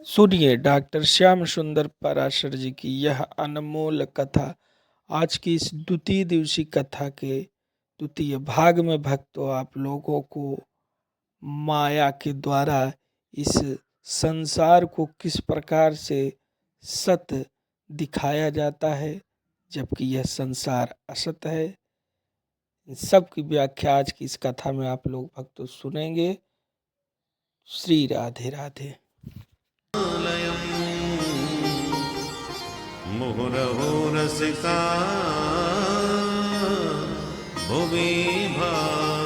सुनिए डॉक्टर श्याम सुंदर पराशर जी की यह अनमोल कथा। आज की इस द्वितीय दिवसीय कथा के द्वितीय भाग में भक्तों आप लोगों को माया के द्वारा इस संसार को किस प्रकार से सत्य दिखाया जाता है, जबकि यह संसार असत है। इन सब की व्याख्या आज की इस कथा में आप लोग भक्तों सुनेंगे। श्री राधे राधे। मुहुरहो रसिका भुवि भावुका।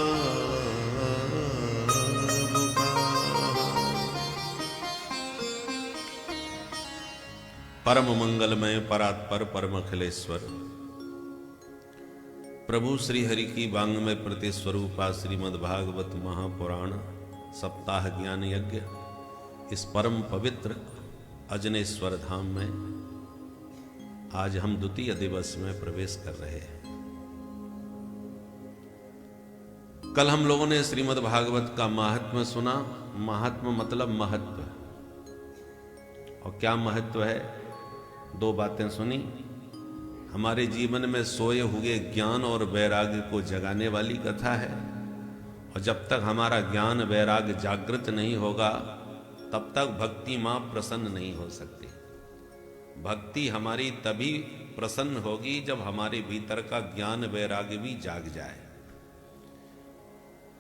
परम मंगलमय परात्पर परम अखिलेश्वर प्रभु श्री हरि की वांग्मय प्रति स्वरूपा श्रीमद्भागवत महापुराण सप्ताह ज्ञान यज्ञ इस परम पवित्र अजनेश्वर धाम में आज हम द्वितीय दिवस में प्रवेश कर रहे हैं। कल हम लोगों ने श्रीमद् भागवत का महात्म्य सुना। महात्म्य मतलब महत्व, और क्या महत्व है, दो बातें सुनी। हमारे जीवन में सोए हुए ज्ञान और वैराग्य को जगाने वाली कथा है, और जब तक हमारा ज्ञान वैराग्य जागृत नहीं होगा तब तक भक्ति मां प्रसन्न नहीं हो सकती। भक्ति हमारी तभी प्रसन्न होगी जब हमारे भीतर का ज्ञान वैराग्य भी जाग जाए,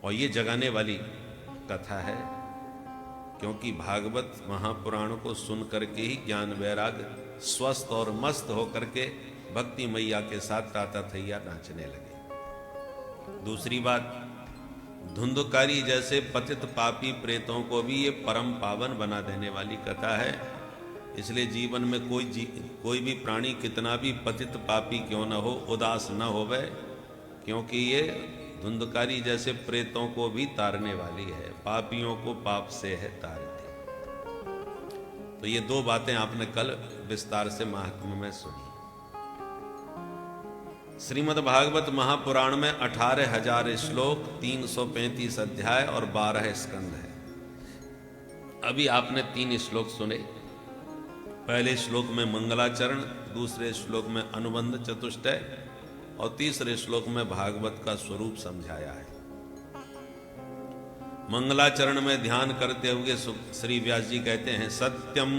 और ये जगाने वाली कथा है, क्योंकि भागवत महापुराण को सुन करके ही ज्ञान वैराग्य स्वस्थ और मस्त होकर के भक्ति मैया के साथ ताता थैया नाचने लगे। दूसरी बात, धुंधकारी जैसे पतित पापी प्रेतों को भी ये परम पावन बना देने वाली कथा है। इसलिए जीवन में कोई भी प्राणी कितना भी पतित पापी क्यों न हो, उदास न होवे, क्योंकि ये धुंधकारी जैसे प्रेतों को भी तारने वाली है, पापियों को पाप से है तारती। तो ये दो बातें आपने कल विस्तार से महात्म्य में सुनी। श्रीमद् भागवत महापुराण में 18,000 श्लोक, 335 अध्याय और 12 स्कंद है। अभी आपने 3 श्लोक सुने। पहले श्लोक में मंगलाचरण, दूसरे श्लोक में अनुबंध चतुष्टय और तीसरे श्लोक में भागवत का स्वरूप समझाया है। मंगलाचरण में ध्यान करते हुए श्री व्यास जी कहते हैं, सत्यम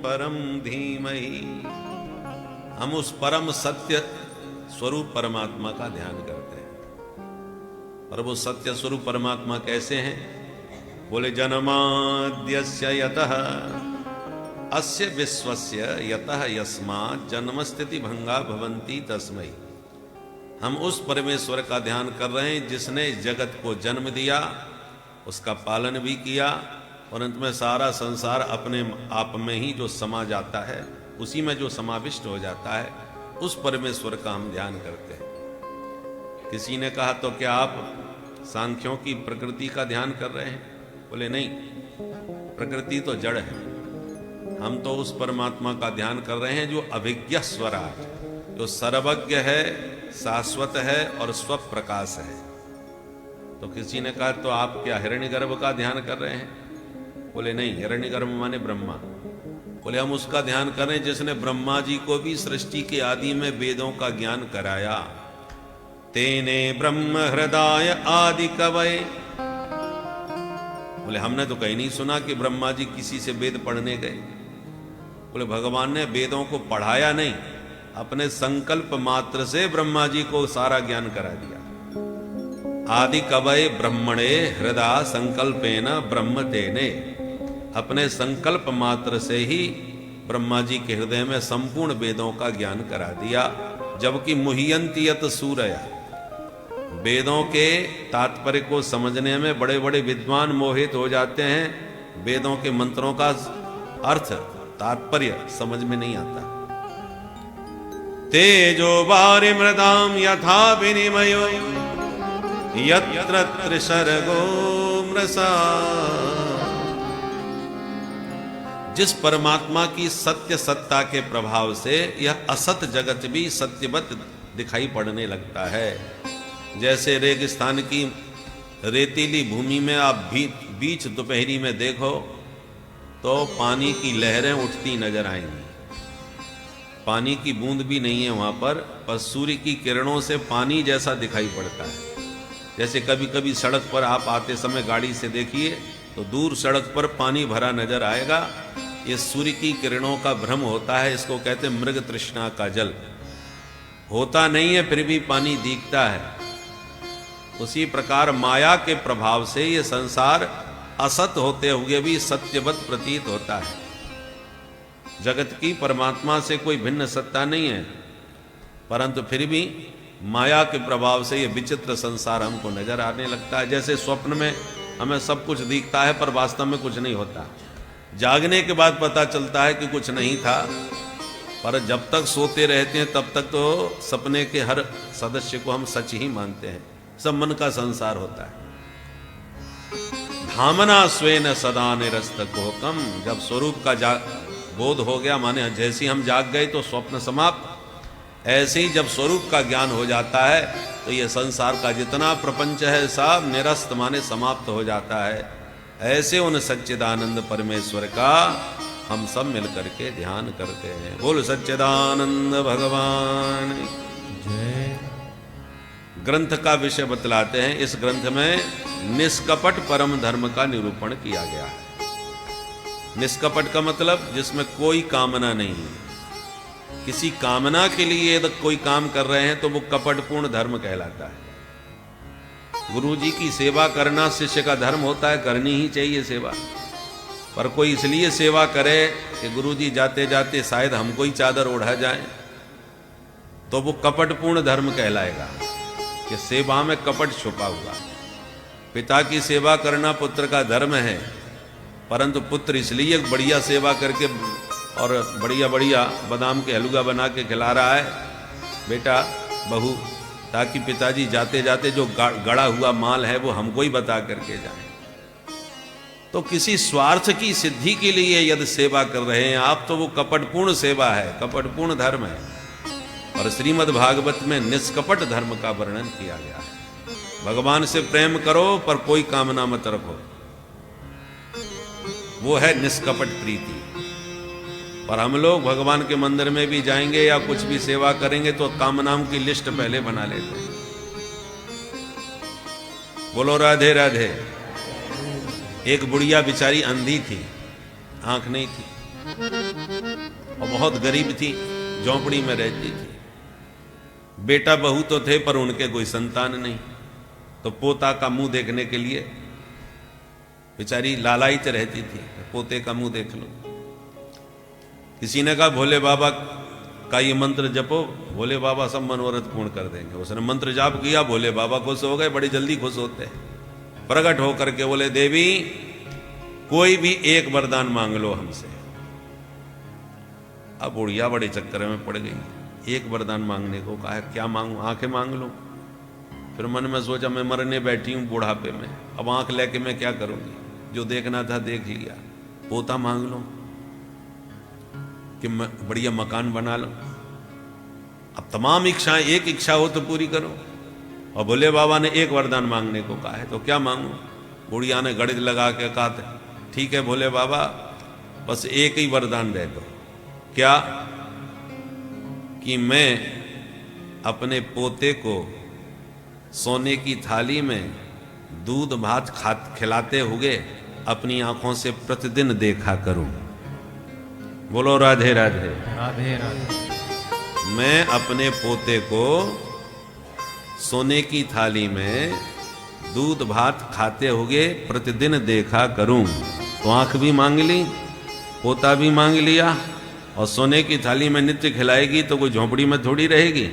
परम धीमहि। हम उस परम सत्य स्वरूप परमात्मा का ध्यान करते हैं। और वो सत्य स्वरूप परमात्मा कैसे हैं? बोले, जन्माद्यस्य यतः अस्य विश्वस्य यतः यस्मात् जन्मस्थिति भंगा भवन्ति तस्मै। हम उस परमेश्वर का ध्यान कर रहे हैं जिसने जगत को जन्म दिया, उसका पालन भी किया, और अंत में सारा संसार अपने आप में ही जो समा जाता है, उसी में जो समाविष्ट हो जाता है, उस परमेश्वर का हम ध्यान करते हैं। किसी ने कहा, तो क्या आप सांख्यों की प्रकृति का ध्यान कर रहे हैं? बोले नहीं, प्रकृति तो जड़ है। हम तो उस परमात्मा का ध्यान कर रहे हैं जो अभिज्ञ स्वराट, जो सर्वज्ञ है, शाश्वत है और स्वप्रकाश है। तो किसी ने कहा, तो आप क्या हिरण्यगर्भ का ध्यान कर रहे हैं? बोले नहीं, हिरण्यगर्भ माने ब्रह्मा। बोले हम उसका ध्यान कर रहे हैं जिसने ब्रह्मा जी को भी सृष्टि के आदि में वेदों का ज्ञान कराया। तेने ब्रह्म हृदय आदि कवये। बोले हमने तो कहीं नहीं सुना कि ब्रह्मा जी किसी से वेद पढ़ने गए। बोले भगवान ने वेदों को पढ़ाया नहीं, अपने संकल्प मात्र से ब्रह्मा जी को सारा ज्ञान करा दिया। आदि कवये ब्रह्मणे हृदय संकल्पेन ब्रह्म तेने। अपने संकल्प मात्र से ही ब्रह्मा जी के हृदय में संपूर्ण वेदों का ज्ञान करा दिया। जबकि मुह्यन्ति यत सूरया, वेदों के तात्पर्य को समझने में बड़े बड़े विद्वान मोहित हो जाते हैं, वेदों के मंत्रों का अर्थ तात्पर्य समझ में नहीं आता। तेजो वारि मृदाम यथा विनिमयो यत्र त्रिसर्गो मृषा। जिस परमात्मा की सत्य सत्ता के प्रभाव से यह असत जगत भी सत्यवत दिखाई पड़ने लगता है। जैसे रेगिस्तान की रेतीली भूमि में आप बीच दोपहरी में देखो तो पानी की लहरें उठती नजर आएंगी। पानी की बूंद भी नहीं है वहां पर सूर्य की किरणों से पानी जैसा दिखाई पड़ता है। जैसे कभी कभी सड़क पर आप आते समय गाड़ी से देखिए तो दूर सड़क पर पानी भरा नजर आएगा। ये सूर्य की किरणों का भ्रम होता है। इसको कहते हैं मृग तृष्णा का जल। होता नहीं है फिर भी पानी दिखता है। उसी प्रकार माया के प्रभाव से ये संसार असत होते हुए भी सत्यवत प्रतीत होता है। जगत की परमात्मा से कोई भिन्न सत्ता नहीं है, परंतु फिर भी माया के प्रभाव से ये विचित्र संसार हमको नजर आने लगता है। जैसे स्वप्न में हमें सब कुछ दिखता है पर वास्तव में कुछ नहीं होता। जागने के बाद पता चलता है कि कुछ नहीं था, पर जब तक सोते रहते हैं तब तक तो सपने के हर सदस्य को हम सच ही मानते हैं। सब मन का संसार होता है। धामना स्वेन सदा निरस्त कोकम। जब स्वरूप का बोध हो गया, माने जैसे हम जाग गए तो स्वप्न समाप्त। ऐसे ही जब स्वरूप का ज्ञान हो जाता है तो ये संसार का जितना प्रपंच है सब निरस्त माने समाप्त हो जाता है। ऐसे उन सच्चिदानंद परमेश्वर का हम सब मिलकर के ध्यान करते हैं। बोल सच्चिदानंद भगवान जय। ग्रंथ का विषय बतलाते हैं। इस ग्रंथ में निष्कपट परम धर्म का निरूपण किया गया है। निष्कपट का मतलब जिसमें कोई कामना नहीं है। किसी कामना के लिए यदि कोई काम कर रहे हैं तो वो कपटपूर्ण धर्म कहलाता है। गुरु जी की सेवा करना शिष्य का धर्म होता है, करनी ही चाहिए सेवा। पर कोई इसलिए सेवा करे कि गुरु जी जाते जाते शायद हमको ही चादर ओढ़ा जाए, तो वो कपटपूर्ण धर्म कहलाएगा कि सेवा में कपट छुपा हुआ। पिता की सेवा करना पुत्र का धर्म है, परंतु पुत्र इसलिए बढ़िया सेवा करके और बढ़िया बढ़िया बादाम के हलवा बना के खिला रहा है बेटा बहू, ताकि पिताजी जाते जाते जो गड़ा हुआ माल है वो हमको ही बता करके जाए। तो किसी स्वार्थ की सिद्धि के लिए यदि सेवा कर रहे हैं आप, तो वो कपटपूर्ण सेवा है, कपटपूर्ण धर्म है। और श्रीमद् भागवत में निष्कपट धर्म का वर्णन किया गया है। भगवान से प्रेम करो पर कोई कामना मत रखो, वो है निष्कपट प्रीति। पर हम लोग भगवान के मंदिर में भी जाएंगे या कुछ भी सेवा करेंगे तो कामनाओं की लिस्ट पहले बना लेते हैं। बोलो राधे राधे। एक बुढ़िया बेचारी अंधी थी, आंख नहीं थी और बहुत गरीब थी, झोंपड़ी में रहती थी। बेटा बहू तो थे पर उनके कोई संतान नहीं, तो पोता का मुंह देखने के लिए बेचारी लालायित रहती थी, पोते का मुंह देख लो। किसी ने कहा भोले बाबा का ये मंत्र जपो, भोले बाबा सब मनोरथ पूर्ण कर देंगे। उसने मंत्र जाप किया, भोले बाबा खुश हो गए, बड़ी जल्दी खुश होते हैं। प्रकट होकर के बोले देवी कोई भी एक वरदान मांग लो हमसे। अब बुढ़िया बड़े चक्कर में पड़ गई, एक वरदान मांगने को कहा, क्या मांगू? आंखें मांग लो। फिर मन में सोचा मैं मरने बैठी हूं बुढ़ापे में, अब आंख लेके मैं क्या करूंगी? जो देखना था देख लिया। पोता मांग लो कि बढ़िया मकान बना लो। अब तमाम इच्छाएं, एक इच्छा हो तो पूरी करो। और भोले बाबा ने एक वरदान मांगने को कहा है, तो क्या मांगू? बुढ़िया ने गणित लगा के कहा ठीक है भोले बाबा, बस एक ही वरदान दे दो। क्या? कि मैं अपने पोते को सोने की थाली में दूध भात खिलाते हुए अपनी आंखों से प्रतिदिन देखा करूं। बोलो राधे राधे। राधे राधे। मैं अपने पोते को सोने की थाली में दूध भात खाते हुए प्रतिदिन देखा करूं। तो आंख भी मांग ली, पोता भी मांग लिया, और सोने की थाली में नित्य खिलाएगी तो कोई झोंपड़ी में थोड़ी रहेगी।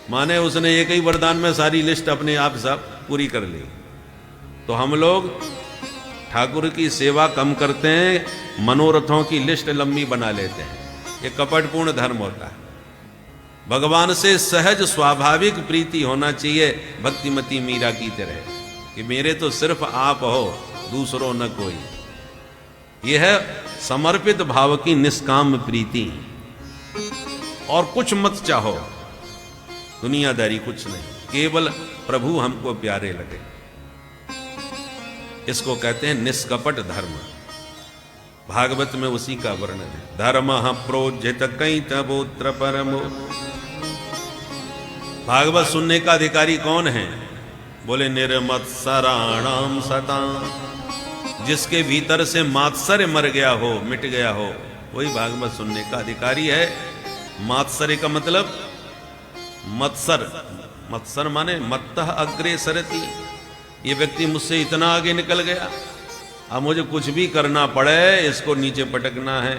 माने उसने एक ही वरदान में सारी लिस्ट अपने आप सब पूरी कर ली। तो हम लोग ठाकुर की सेवा कम करते हैं, मनोरथों की लिस्ट लंबी बना लेते हैं। ये कपटपूर्ण धर्म होता है। भगवान से सहज स्वाभाविक प्रीति होना चाहिए, भक्तिमती मीरा की तरह, कि मेरे तो सिर्फ आप हो, दूसरों न कोई। यह है समर्पित भाव की निष्काम प्रीति। और कुछ मत चाहो, दुनियादारी कुछ नहीं, केवल प्रभु हमको प्यारे लगे। इसको कहते हैं निष्कपट धर्म। भागवत में उसी का वर्णन है। धर्म प्रोज्यत कई तबोत्र परमो। भागवत सुनने का अधिकारी कौन है? बोले निर्मत्सराणाम सता, जिसके भीतर से मात्सर्य मर गया हो, मिट गया हो, वही भागवत सुनने का अधिकारी है। मात्सर्य का मतलब मत्सर, मत्सर माने मत्तः अग्रे सरती, ये व्यक्ति मुझसे इतना आगे निकल गया, अब मुझे कुछ भी करना पड़े इसको नीचे पटकना है।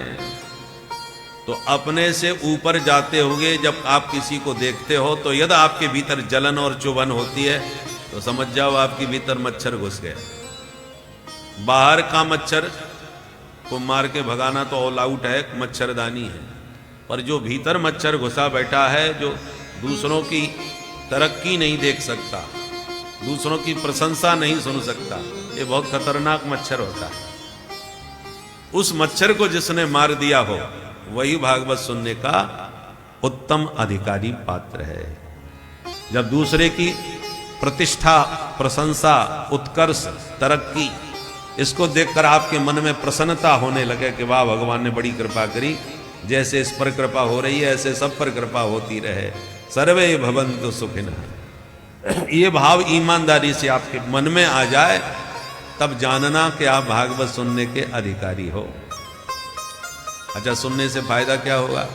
तो अपने से ऊपर जाते हुए जब आप किसी को देखते हो तो यदि आपके भीतर जलन और चुभन होती है तो समझ जाओ आपके भीतर मच्छर घुस गया। बाहर का मच्छर को मार के भगाना तो ऑल आउट है, मच्छरदानी है, पर जो भीतर मच्छर घुसा बैठा है, जो दूसरों की तरक्की नहीं देख सकता, दूसरों की प्रशंसा नहीं सुन सकता, ये बहुत खतरनाक मच्छर होता है। उस मच्छर को जिसने मार दिया हो वही भागवत सुनने का उत्तम अधिकारी पात्र है। जब दूसरे की प्रतिष्ठा, प्रशंसा, उत्कर्ष, तरक्की, इसको देखकर आपके मन में प्रसन्नता होने लगे कि वाह भगवान ने बड़ी कृपा करी, जैसे इस पर कृपा हो रही है ऐसे सब पर कृपा होती रहे, सर्वे भवन्तु सुखिनः, ये भाव ईमानदारी से आपके मन में आ जाए, तब जानना कि आप भागवत सुनने के अधिकारी हो। अच्छा, सुनने से फायदा क्या होगा?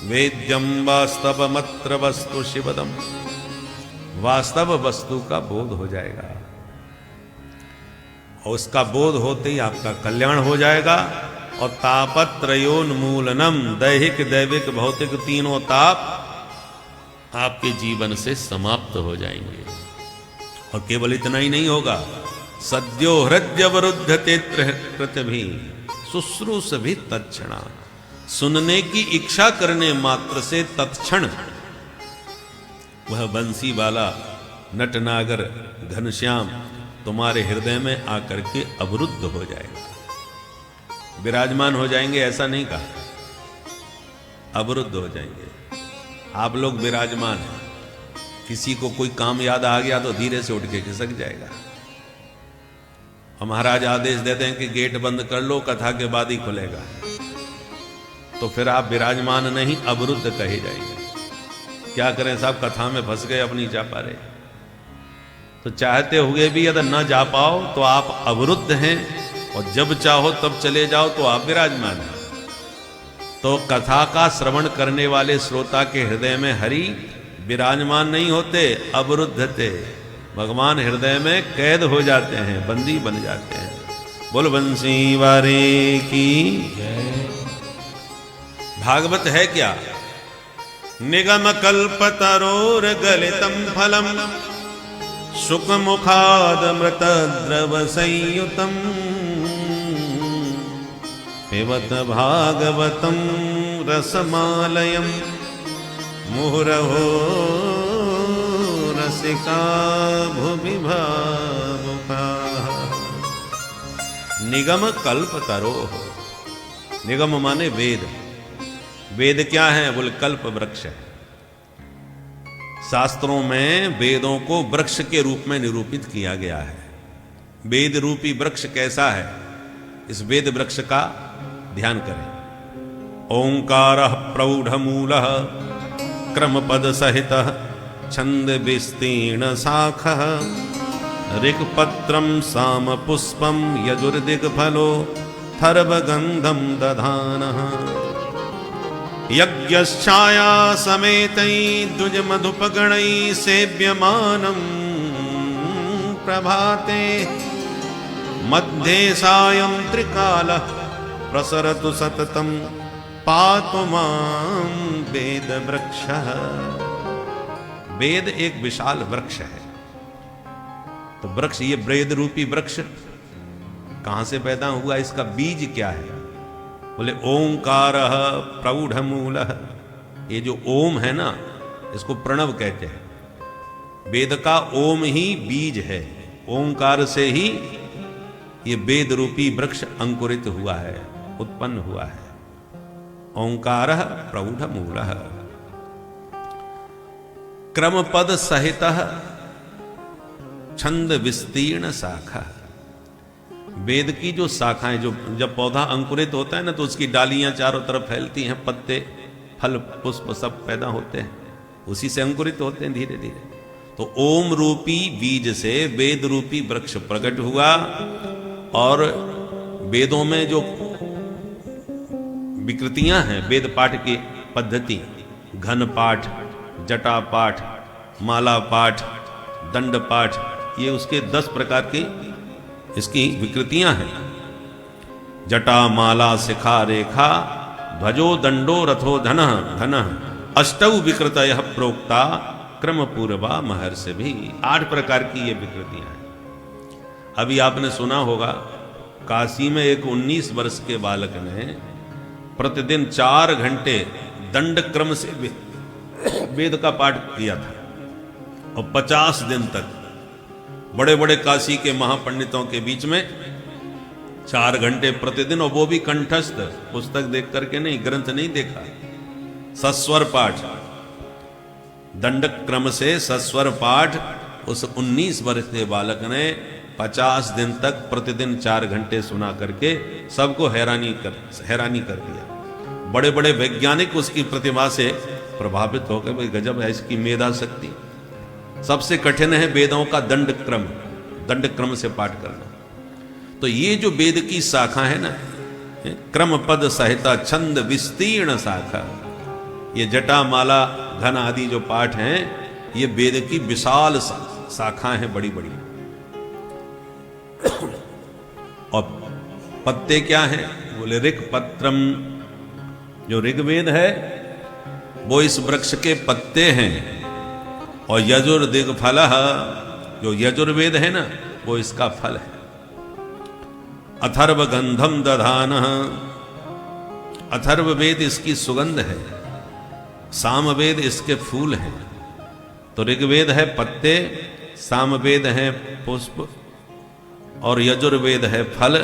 वेद्यम वास्तवमत्र वस्तु शिवदम, वास्तव वस्तु का बोध हो जाएगा, और उसका बोध होते ही आपका कल्याण हो जाएगा। और तापत्रयोन्मूलनम, दैहिक दैविक भौतिक तीनों ताप आपके जीवन से समाप्त हो जाएंगे। और केवल इतना ही नहीं होगा, सद्यो हृदयवरुद्धते पृथ्वी शुश्रूष भी तत्क्षणा, सुनने की इच्छा करने मात्र से तत्क्षण वह बंसी वाला नटनागर घनश्याम तुम्हारे हृदय में आकर के अवरुद्ध हो जाएगा। विराजमान हो जाएंगे ऐसा नहीं कहा, अवरुद्ध हो जाएंगे। आप लोग विराजमान हैं, किसी को कोई काम याद आ गया तो धीरे से उठ के खिसक जाएगा। महाराज आदेश देते हैं कि गेट बंद कर लो, कथा के बाद ही खुलेगा, तो फिर आप विराजमान नहीं अवरुद्ध कहे जाएंगे। क्या करें साहब, कथा में फंस गए, अब नहीं जा पा रहे, तो चाहते हुए भी यदि न जा पाओ तो आप अवरुद्ध हैं, और जब चाहो तब चले जाओ तो आप विराजमान हैं। तो कथा का श्रवण करने वाले श्रोता के हृदय में हरि विराजमान नहीं होते, अवरुद्ध थे। भगवान हृदय में कैद हो जाते हैं, बंदी बन जाते हैं। बोल बंसी वारे की जय। भागवत है क्या? निगम कल्पतरोर गलितम फलम सुख मुखाद मृत द्रव संयुतम पिबत भागवतम रसमालयम मुहुरहो रसिका भुवि भावुका। निगम कल्पतरो, निगम माने वेद। वेद क्या है? बोले कल्प वृक्ष है। शास्त्रों में वेदों को वृक्ष के रूप में निरूपित किया गया है। वेद रूपी वृक्ष कैसा है, इस वेद वृक्ष का ध्यान करें। ओंकारः प्रौढ़मूलः क्रमपद सहितः छंद विस्तीर्ण शाखः ऋक्पत्रं सामपुष्पं यजुर्दिग्फलो थर्वगन्धं दधानः यज्ञश्छाया समेतै द्विजमधुपगणै सेव्यमानं प्रभाते मध्ये सायं त्रिकालः प्रसरतु सततं पातु मां वेद वृक्षः। वेद एक विशाल वृक्ष है। तो वृक्ष, ये वेद रूपी वृक्ष कहां से पैदा हुआ, इसका बीज क्या है? बोले ओंकारः प्रौढ़मूलः। ये जो ओम है ना, इसको प्रणव कहते हैं। वेद का ओम ही बीज है, ओंकार से ही ये वेद रूपी वृक्ष अंकुरित हुआ है, उत्पन्न हुआ है। ओंकारः प्रौढ़मूलः क्रमपद सहितः छंद विस्तीर्ण शाखा। वेद की जो शाखाएं, जो जब पौधा अंकुरित होता है ना, तो उसकी डालियां चारों तरफ फैलती हैं, पत्ते फल पुष्प सब पैदा होते हैं, उसी से अंकुरित होते हैं धीरे धीरे। तो ओम रूपी बीज से वेद रूपी वृक्ष प्रकट हुआ, और वेदों में जो विकृतियां हैं, वेद पाठ की पद्धति, घन पाठ, जटा पाठ, माला पाठ, दंड पाठ, ये उसके 10 प्रकार की इसकी विकृतियां हैं। जटा माला शिखा रेखा ध्वजो दंडो रथो धन घन अष्टौ विकृतय प्रोक्ता क्रम पूर्वा महर्षि भी। 8 प्रकार की ये विकृतियां हैं। अभी आपने सुना होगा, काशी में एक 19 वर्ष के बालक ने प्रतिदिन 4 घंटे दंड क्रम से वेद का पाठ किया था, और 50 दिन तक बड़े बड़े काशी के महापंडितों के बीच में 4 घंटे प्रतिदिन, और वो भी कंठस्थ, पुस्तक देख करके नहीं, ग्रंथ नहीं देखा, सस्वर पाठ, दंड क्रम से सस्वर पाठ उस 19 वर्ष के बालक ने 50 दिन तक प्रतिदिन 4 घंटे सुना करके सबको हैरानी कर दिया। बड़े बड़े वैज्ञानिक उसकी प्रतिभा से प्रभावित हो गए, भाई गजब है इसकी मेधा शक्ति। सबसे कठिन है वेदों का दंड क्रम से पाठ करना। तो ये जो वेद की शाखा है ना, क्रम पद सहिता छंद विस्तीर्ण शाखा, ये जटा माला घन आदि जो पाठ हैं, ये वेद की विशाल शाखाएं हैं, बड़ी बड़ी। और पत्ते क्या हैं? बोले ऋग पत्रम, जो ऋग्वेद है वो इस वृक्ष के पत्ते हैं, और यजुर्दिग फल, जो यजुर्वेद है ना, वो इसका फल है। अथर्व गंधम दधान, अथर्ववेद इसकी सुगंध है, सामवेद इसके फूल हैं। तो ऋग्वेद है पत्ते, सामवेद है पुष्प, और यजुर्वेद है फल,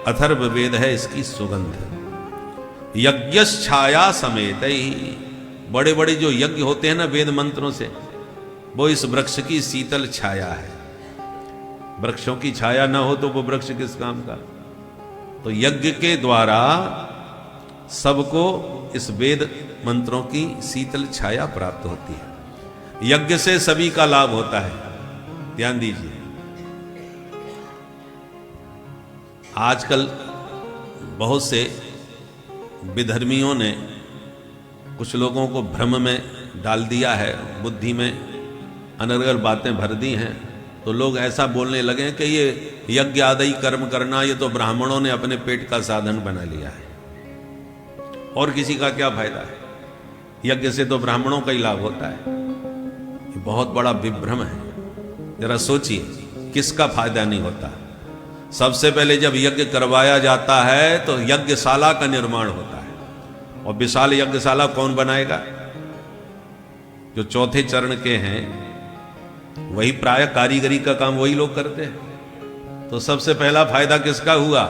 अथर्ववेद है इसकी सुगंध। यज्ञ छाया समेत ही, बड़े बड़े जो यज्ञ होते हैं ना वेद मंत्रों से, वो इस वृक्ष की शीतल छाया है। वृक्षों की छाया ना हो तो वो वृक्ष किस काम का? तो यज्ञ के द्वारा सबको इस वेद मंत्रों की शीतल छाया प्राप्त होती है। यज्ञ से सभी का लाभ होता है, ध्यान दीजिए। आजकल बहुत से विधर्मियों ने कुछ लोगों को भ्रम में डाल दिया है, बुद्धि में अनर्गल बातें भर दी हैं। तो लोग ऐसा बोलने लगे कि ये यज्ञ आदि कर्म करना, ये तो ब्राह्मणों ने अपने पेट का साधन बना लिया है, और किसी का क्या फायदा है? यज्ञ से तो ब्राह्मणों का ही लाभ होता है। ये बहुत बड़ा विभ्रम है। जरा सोचिए, किसका फायदा नहीं होता? सबसे पहले जब यज्ञ करवाया जाता है तो यज्ञशाला का निर्माण होता है, और विशाल यज्ञशाला कौन बनाएगा? जो चौथे चरण के हैं, वही प्राय कारीगरी का काम वही लोग करते हैं। तो सबसे पहला फायदा किसका हुआ?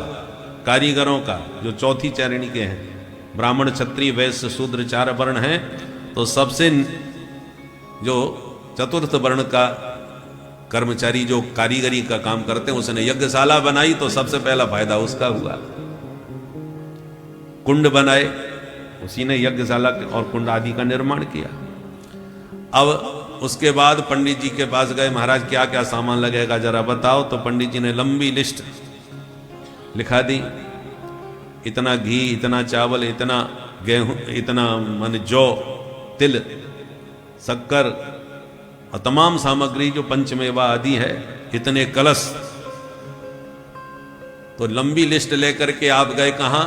कारीगरों का, जो चौथी चरणी के हैं। ब्राह्मण क्षत्रिय वैश्य शूद्र 4 वर्ण हैं, तो सबसे जो चतुर्थ वर्ण का कर्मचारी जो कारीगरी का काम करते हैं, उसने यज्ञशाला बनाई तो सबसे पहला फायदा उसका हुआ। कुंड बनाए, उसी ने यज्ञशाला और कुंड आदि का निर्माण किया। अब उसके बाद पंडित जी के पास गए, महाराज क्या क्या सामान लगेगा जरा बताओ। तो पंडित जी ने लंबी लिस्ट लिखा दी, इतना घी, इतना चावल, इतना गेहूं, इतना मन जौ, तिल, शक्कर और तमाम सामग्री जो पंचमेवा आदि है, इतने कलश। तो लंबी लिस्ट लेकर के आप गए कहां?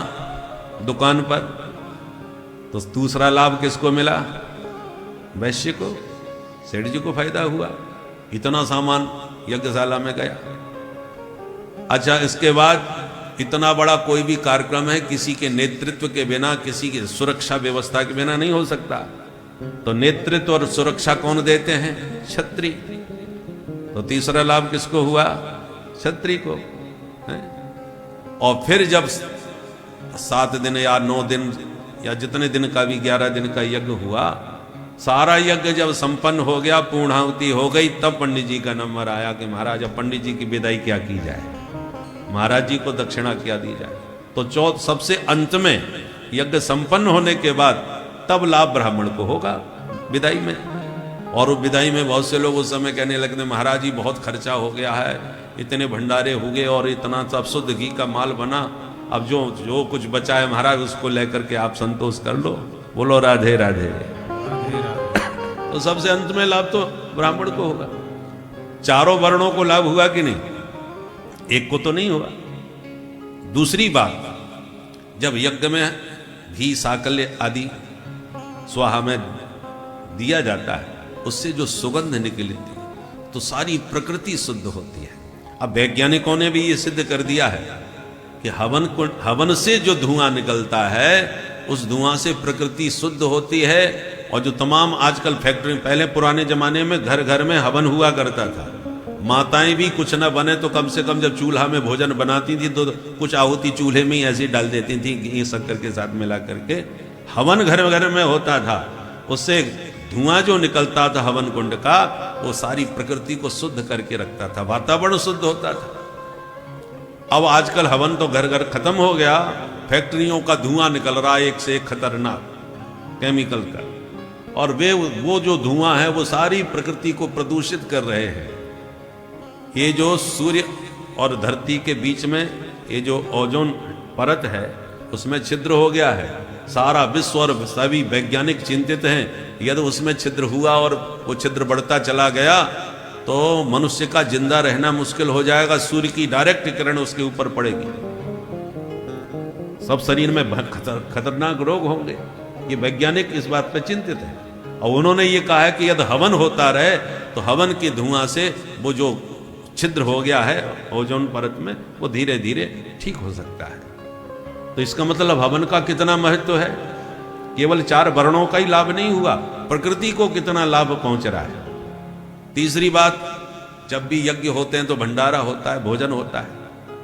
दुकान पर। तो दूसरा लाभ किसको मिला? वैश्य को, सेठ जी को फायदा हुआ, इतना सामान यज्ञशाला में गया। अच्छा, इसके बाद इतना बड़ा कोई भी कार्यक्रम है, किसी के नेतृत्व के बिना, किसी की सुरक्षा व्यवस्था के बिना नहीं हो सकता। तो नेतृत्व और सुरक्षा कौन देते हैं? क्षत्रिय। तो तीसरा लाभ किसको हुआ? क्षत्रिय को है? और फिर जब 7 दिन या 9 दिन या जितने दिन का भी 11 दिन का यज्ञ हुआ, सारा यज्ञ जब संपन्न हो गया, पूर्णाहुति हो गई, तब पंडित जी का नंबर आया कि महाराज अब पंडित जी की विदाई क्या की जाए। महाराज जी को दक्षिणा क्या दी जाए। तो सबसे अंत में यज्ञ संपन्न होने के बाद तब लाभ ब्राह्मण को होगा विदाई में। और विदाई में बहुत से लोग उस समय कहने लगते महाराज जी बहुत खर्चा हो गया है, इतने भंडारे हो गए और इतना सब शुद्ध घी का माल बना, अब जो कुछ बचा है महाराज उसको लेकर के आप संतोष कर लो। बोलो राधे राधे। तो सबसे अंत में लाभ तो ब्राह्मण को होगा। चारों वर्णों को लाभ हुआ कि नहीं? एक को तो नहीं हुआ। दूसरी बात, जब यज्ञ में घी साकल्य आदि स्वाहा में दिया जाता है, उससे जो सुगंध निकलती है तो सारी प्रकृति शुद्ध होती है। अब वैज्ञानिकों ने भी ये सिद्ध कर दिया है कि हवन से जो धुआं निकलता है उस धुआं से प्रकृति शुद्ध होती है। और जो तमाम आजकल फैक्ट्री, पहले पुराने जमाने में घर घर में हवन हुआ करता था, माताएं भी कुछ न बने तो कम से कम जब चूल्हा में भोजन बनाती थी तो कुछ आहुति चूल्हे में ही ऐसी डाल देती थी, घी शक्कर के साथ मिला करके। हवन घर घर में होता था, उससे धुआं जो निकलता था हवन कुंड का वो सारी प्रकृति को शुद्ध करके रखता था, वातावरण शुद्ध होता था। अब आजकल हवन तो घर घर खत्म हो गया, फैक्ट्रियों का धुआं निकल रहा है एक से एक खतरनाक केमिकल का, और वो जो धुआं है वो सारी प्रकृति को प्रदूषित कर रहे हैं। ये जो सूर्य और धरती के बीच में ये जो ओजोन परत है उसमें छिद्र हो गया है। सारा विश्व और सभी वैज्ञानिक चिंतित हैं, यदि उसमें छिद्र हुआ और वो छिद्र बढ़ता चला गया तो मनुष्य का जिंदा रहना मुश्किल हो जाएगा। सूर्य की डायरेक्ट किरण उसके ऊपर पड़ेगी, सब शरीर में खतरनाक रोग होंगे। ये वैज्ञानिक इस बात पर चिंतित हैं। और उन्होंने ये कहा है कि यदि हवन होता रहे तो हवन के धुआं से वो जो छिद्र हो गया है ओजोन परत में वो धीरे धीरे ठीक हो सकता है। तो इसका मतलब हवन का कितना महत्व है। केवल 4 वर्णों का ही लाभ नहीं हुआ, प्रकृति को कितना लाभ पहुंच रहा है। तीसरी बात, जब भी यज्ञ होते हैं तो भंडारा होता है, भोजन होता है,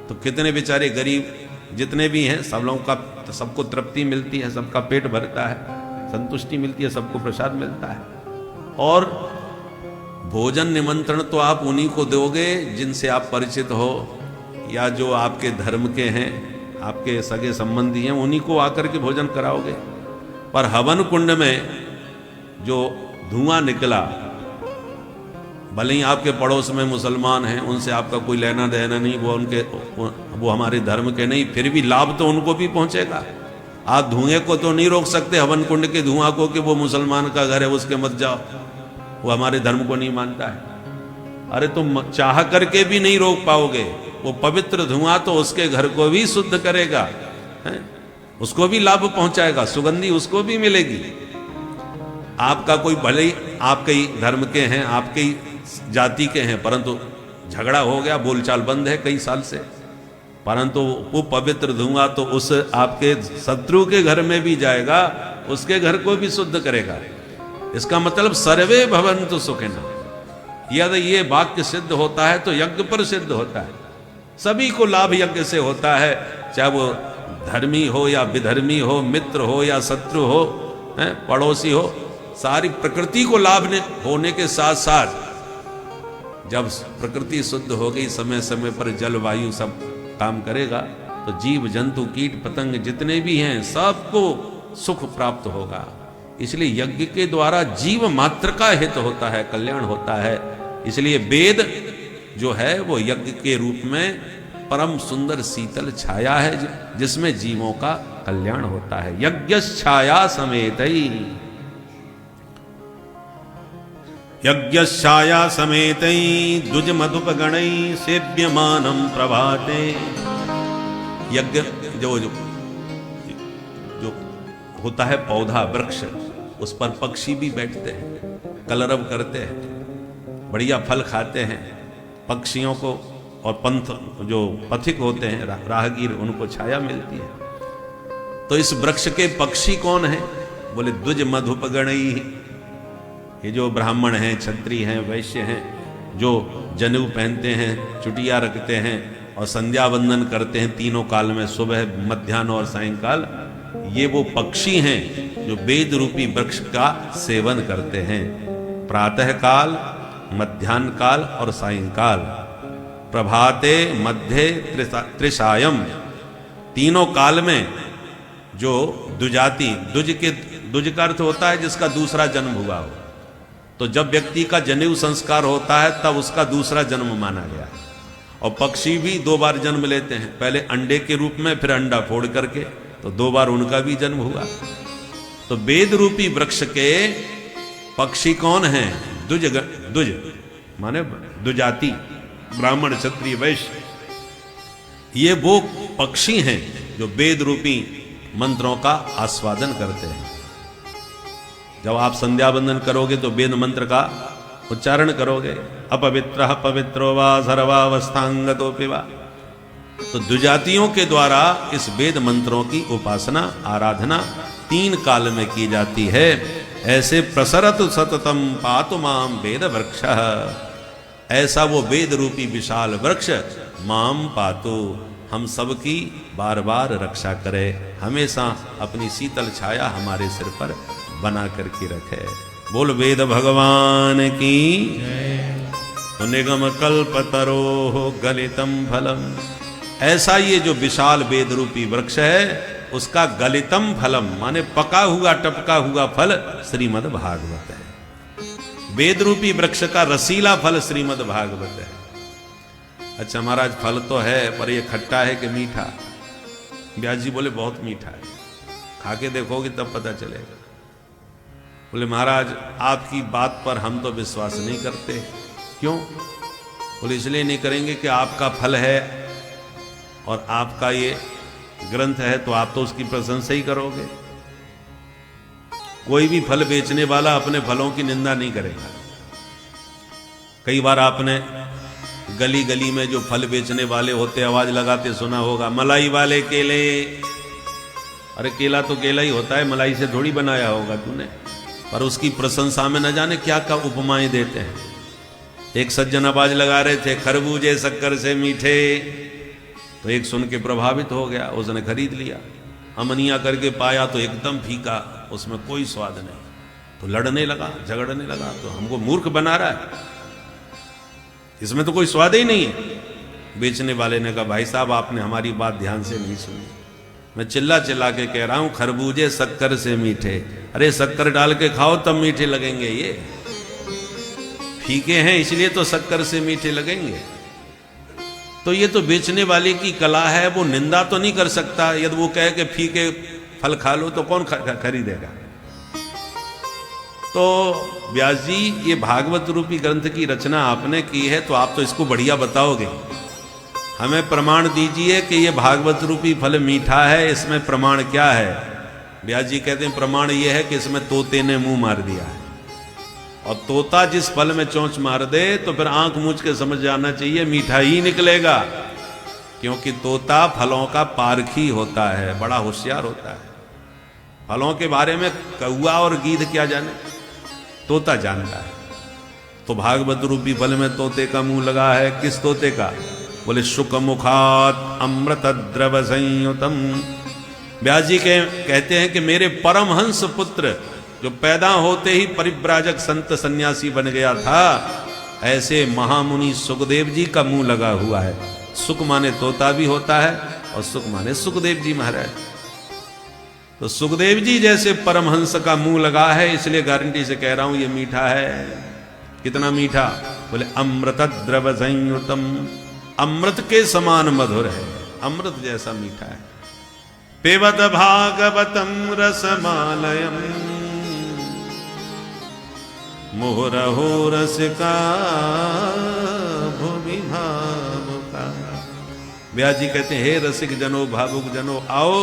तो कितने बेचारे गरीब जितने भी हैं सब लोगों का, सबको तृप्ति मिलती है, सबका पेट भरता है, संतुष्टि मिलती है, सबको प्रसाद मिलता है। और भोजन निमंत्रण तो आप उन्हीं को दोगे जिनसे आप परिचित हो या जो आपके धर्म के हैं, आपके सगे संबंधी हैं, उन्हीं को आकर के भोजन कराओगे। पर हवन कुंड में जो धुआं निकला, भले ही आपके पड़ोस में मुसलमान हैं, उनसे आपका कोई लेना देना नहीं, वो हमारे धर्म के नहीं, फिर भी लाभ तो उनको भी पहुंचेगा। आप धुएं को तो नहीं रोक सकते, हवन कुंड के धुआं को, कि वो मुसलमान का घर है उसके मत जाओ, वो हमारे धर्म को नहीं मानता है। अरे तुम चाह करके भी नहीं रोक पाओगे। वो पवित्र धुआं तो उसके घर को भी शुद्ध करेगा, है? उसको भी लाभ पहुंचाएगा, सुगंधी उसको भी मिलेगी। आपका कोई भले ही आपके ही धर्म के हैं, आपके ही जाति के हैं, परंतु झगड़ा हो गया, बोलचाल बंद है कई साल से, परंतु वो पवित्र धुआं तो उस आपके शत्रु के घर में भी जाएगा, उसके घर को भी शुद्ध करेगा। इसका मतलब सर्वे भवन्तु सुखिनः। यदि ये वाक्य सिद्ध होता है तो यज्ञ पर सिद्ध होता है। सभी को लाभ यज्ञ से होता है, चाहे वो धर्मी हो या विधर्मी हो, मित्र हो या शत्रु हो, पड़ोसी हो, सारी प्रकृति को लाभ होने के साथ साथ जब प्रकृति शुद्ध हो गई, समय समय पर जलवायु सब काम करेगा, तो जीव जंतु कीट पतंग जितने भी हैं सबको सुख प्राप्त होगा। इसलिए यज्ञ के द्वारा जीव मात्र का हित होता है, कल्याण होता है। इसलिए वेद जो है वो यज्ञ के रूप में परम सुंदर शीतल छाया है जिसमें जीवों का कल्याण होता है। यज्ञ छाया समेतई, यज्ञ छाया समेतई द्विज मधुपगणई सेव्यमानम प्रभाते। यज्ञ जो होता है पौधा वृक्ष, उस पर पक्षी भी बैठते हैं, कलरव करते हैं, बढ़िया फल खाते हैं। पक्षियों को और पंथ जो पथिक होते हैं राहगीर, उनको छाया मिलती है। तो इस वृक्ष के पक्षी कौन है? बोले द्विज मधुपगणई। ये जो ब्राह्मण हैं, क्षत्रिय हैं, वैश्य हैं, जो जनेऊ पहनते हैं, चुटिया रखते हैं और संध्या वंदन करते हैं तीनों काल में, सुबह, मध्याह्न और सायंकाल, ये वो पक्षी हैं जो वेद रूपी वृक्ष का सेवन करते हैं। प्रातः काल, मध्याह्न काल और सायंकाल प्रभाते मध्य त्रिसायम, तीनों काल में जो दुजाति, दुज का अर्थ होता है जिसका दूसरा जन्म हुआ हो। तो जब व्यक्ति का जनेऊ संस्कार होता है तब उसका दूसरा जन्म माना गया है। और पक्षी भी 2 बार जन्म लेते हैं, पहले अंडे के रूप में, फिर अंडा फोड़ करके, तो 2 बार उनका भी जन्म हुआ। तो वेद रूपी वृक्ष के पक्षी कौन हैं? दुज माने दुजाति, ब्राह्मण क्षत्रिय वैश्य, ये वो पक्षी हैं जो वेद रूपी मंत्रों का आस्वादन करते हैं। जब आप संध्या वंदन करोगे तो वेद मंत्र का उच्चारण करोगे, अपवित्रः पवित्रो वा सर्वावस्थांगतोऽपि वा। तो दुजातियों के द्वारा इस वेद मंत्रों की उपासना, आराधना 3 काल में की जाती है। ऐसे प्रसरत सततम पातु माम वेद वृक्षः, ऐसा वो वेद रूपी विशाल वृक्ष माम पातु, हम सबकी बार बार रक्षा करे, हमेशा अपनी शीतल छाया हमारे सिर पर बना करके रखे। बोल वेद भगवान की। तो निगम कल्पतरो गलितम फलम, ऐसा ये जो विशाल वेद रूपी वृक्ष है उसका गलितम फलम माने पका हुआ टपका हुआ फल श्रीमद् भागवत है। वेद रूपी वृक्ष का रसीला फल श्रीमद् भागवत है। अच्छा महाराज फल तो है पर ये खट्टा है कि मीठा? व्यास जी बोले बहुत मीठा है, खा के देखोगे तब पता चलेगा। बोले महाराज आपकी बात पर हम तो विश्वास नहीं करते। क्यों? बोले इसलिए नहीं करेंगे कि आपका फल है और आपका ये ग्रंथ है तो आप तो उसकी प्रशंसा ही करोगे। कोई भी फल बेचने वाला अपने फलों की निंदा नहीं करेगा। कई बार आपने गली गली में जो फल बेचने वाले होते आवाज लगाते सुना होगा, मलाई वाले केले। अरे केला तो केला ही होता है, मलाई से थोड़ी बनाया होगा तूने। पर उसकी प्रशंसा में न जाने क्या क्या उपमाएं देते हैं। एक सज्जन आवाज लगा रहे थे, खरबूजे शक्कर से मीठे। तो एक सुन के प्रभावित हो गया, उसने खरीद लिया। अमनिया करके पाया तो एकदम फीका, उसमें कोई स्वाद नहीं। तो लड़ने लगा, झगड़ने लगा, तो हमको मूर्ख बना रहा है, इसमें तो कोई स्वाद ही नहीं है। बेचने वाले ने कहा भाई साहब आपने हमारी बात ध्यान से नहीं सुनी, मैं चिल्ला चिल्ला के कह रहा हूं खरबूजे शक्कर से मीठे। अरे शक्कर डाल के खाओ तब मीठे लगेंगे, ये फीके हैं इसलिए तो शक्कर से मीठे लगेंगे। तो ये तो बेचने वाले की कला है, वो निंदा तो नहीं कर सकता। यदि वो कहे कि फीके फल खा लो तो कौन खरीदेगा। तो व्यास जी ये भागवत रूपी ग्रंथ की रचना आपने की है तो आप तो इसको बढ़िया बताओगे, हमें प्रमाण दीजिए कि ये भागवत रूपी फल मीठा है, इसमें प्रमाण क्या है। व्यास जी कहते हैं प्रमाण ये है कि इसमें तोते ने मुंह मार दिया है, और तोता जिस फल में चोंच मार दे तो फिर आंख मूंछ के समझ जाना चाहिए मीठा ही निकलेगा, क्योंकि तोता फलों का पारखी होता है, बड़ा होशियार होता है। फलों के बारे में कौआ और गीध क्या जाने, तोता जानता है। तो भागवत रूपी फल में तोते का मुंह लगा है। किस तोते का? बोले शुक मुखात अमृत द्रव संयुतम। व्यास जी कहते हैं कि मेरे परमहंस पुत्र जो पैदा होते ही परिव्राजक संत सन्यासी बन गया था, ऐसे महामुनि सुखदेव जी का मुंह लगा हुआ है। सुख माने तोता भी होता है और सुख माने सुखदेव जी महाराज। तो सुखदेव जी जैसे परमहंस का मुंह लगा है, इसलिए गारंटी से कह रहा हूं ये मीठा है। कितना मीठा? बोले अमृत द्रव संयुतम, अमृत के समान मधुर है, अमृत जैसा मीठा है। पिबत भागवतम रसमालयम मुहुरहो रसिका भूमि भावुका। व्यास जी कहते हैं हे रसिक जनो भावुक जनो आओ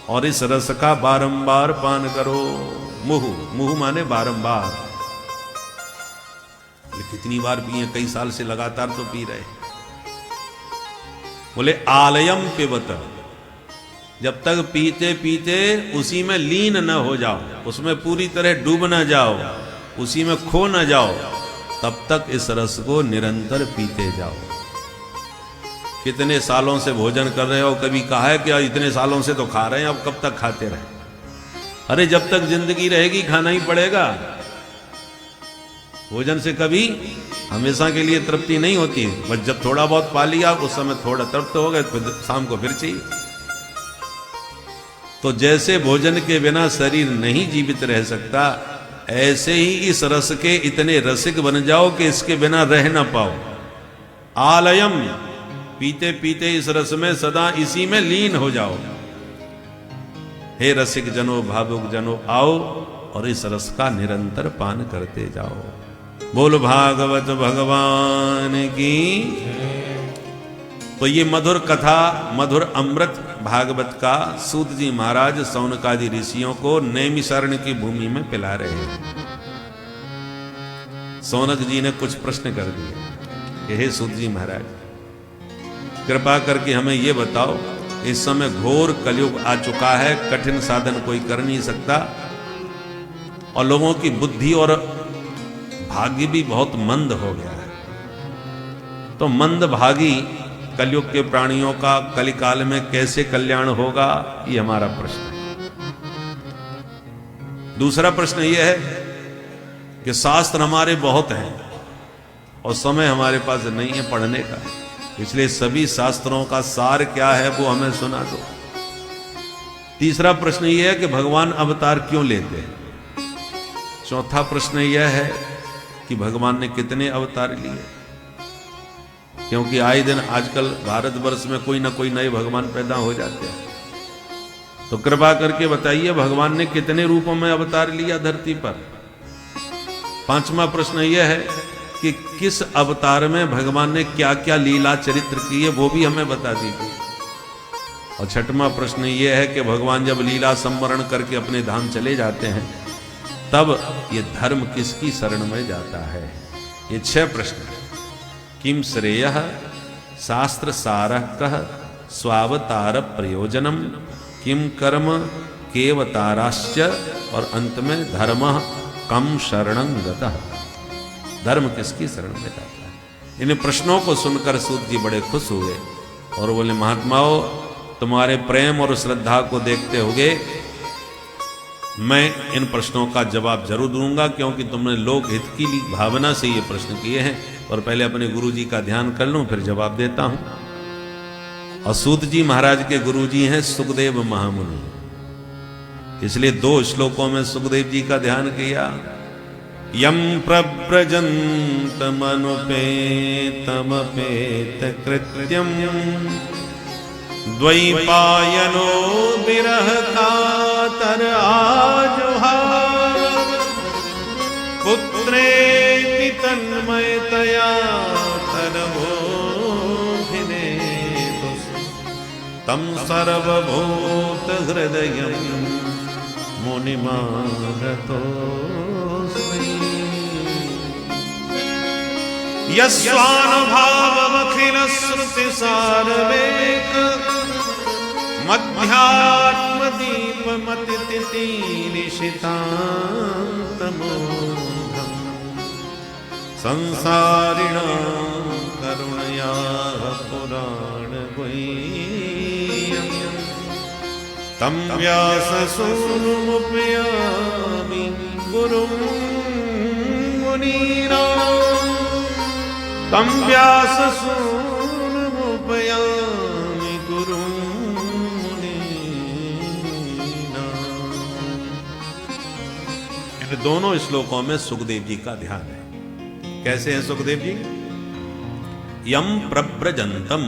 और इस रस का बारंबार पान करो। मुहु, मुहु माने बारंबार। कितनी बार पिए? कई साल से लगातार तो पी रहे। बोले आलयम पिबत, जब तक पीते पीते उसी में लीन न हो जाओ, उसमें पूरी तरह डूब न जाओ, उसी में खो न जाओ, तब तक इस रस को निरंतर पीते जाओ। कितने सालों से भोजन कर रहे हो? कभी कहा है कि इतने सालों से तो खा रहे हैं, अब कब तक खाते रहे? अरे जब तक जिंदगी रहेगी खाना ही पड़ेगा। भोजन से कभी हमेशा के लिए तृप्ति नहीं होती, बस जब थोड़ा बहुत पा लिया उस समय थोड़ा तृप्त हो गए, फिर शाम को फिर चाहिए। तो जैसे भोजन के बिना शरीर नहीं जीवित रह सकता, ऐसे ही इस रस के इतने रसिक बन जाओ कि इसके बिना रह ना पाओ। आलयम, पीते पीते इस रस में सदा इसी में लीन हो जाओ। हे रसिक जनो, भावुक जनो, आओ और इस रस का निरंतर पान करते जाओ। बोल भागवत भगवान की। तो ये मधुर कथा, मधुर अमृत भागवत का सूत जी महाराज सौनकादि ऋषियों को नैमिषारण्य की भूमि में पिला रहे हैं। सौनक जी ने कुछ प्रश्न कर दिए कि हे सूत जी महाराज, कृपा करके हमें ये बताओ, इस समय घोर कलयुग आ चुका है, कठिन साधन कोई कर नहीं सकता और लोगों की बुद्धि और भाग्य भी बहुत मंद हो गया है। तो मंद भागी कलयुग के प्राणियों का कलिकाल में कैसे कल्याण होगा, ये हमारा प्रश्न है। दूसरा प्रश्न यह है कि शास्त्र हमारे बहुत हैं और समय हमारे पास नहीं है पढ़ने का, इसलिए सभी शास्त्रों का सार क्या है वो हमें सुना दो। तीसरा प्रश्न यह है कि भगवान अवतार क्यों लेते हैं। चौथा प्रश्न यह है कि भगवान ने कितने अवतार लिए, क्योंकि आए दिन आजकल भारतवर्ष में कोई ना कोई नए भगवान पैदा हो जाते हैं। तो कृपा करके बताइए भगवान ने कितने रूपों में अवतार लिया धरती पर। पांचवा प्रश्न यह है कि किस अवतार में भगवान ने क्या क्या लीला चरित्र किए, वो भी हमें बता दीजिए। और छठवां प्रश्न यह है कि भगवान जब लीला संवरण करके अपने धाम चले जाते हैं, तब ये धर्म किसकी शरण में जाता है। ये 6 प्रश्न। किम श्रेयः शास्त्र सारः कः स्वावतार प्रयोजनम, किम कर्म केवताराश्च, और अंत में धर्मः कम शरणं गतः। धर्म किसकी शरण में जाता है। इन प्रश्नों को सुनकर सूत जी बड़े खुश हुए और बोले, महात्माओं, तुम्हारे प्रेम और श्रद्धा को देखते हुए मैं इन प्रश्नों का जवाब जरूर दूंगा, क्योंकि तुमने लोक हित की भावना से ये प्रश्न किए हैं। और पहले अपने गुरु जी का ध्यान कर लूं, फिर जवाब देता हूं। और सूत जी महाराज के गुरु जी हैं सुखदेव महामुनि, इसलिए 2 श्लोकों में सुखदेव जी का ध्यान किया। यम प्रव्रजन्तमनुपेतमपेत कृत्यम, द्वैपायनो विरह कातर आजुहाव, पुत्रेति तन्मयतया तनभोधिने, तम सर्वभूत हृदयं मुनिमानतोऽस्मि। यस्वानुभावमखिल श्रुतिसारवेक, मध्यात्मदीपमतितिनिशितान्तमोघम्, संसारिणां करुणया पुराणगुह्यम्, तं व्याससूनुमुपयामि गुरुं मुनीनाम्, तं व्याससूनुमुपयामि गुरुं मुनीनाम्। इन दोनों श्लोकों में सुखदेव जी का ध्यान है। कैसे हैं सुखदेव जी? यम प्रव्रजंतम,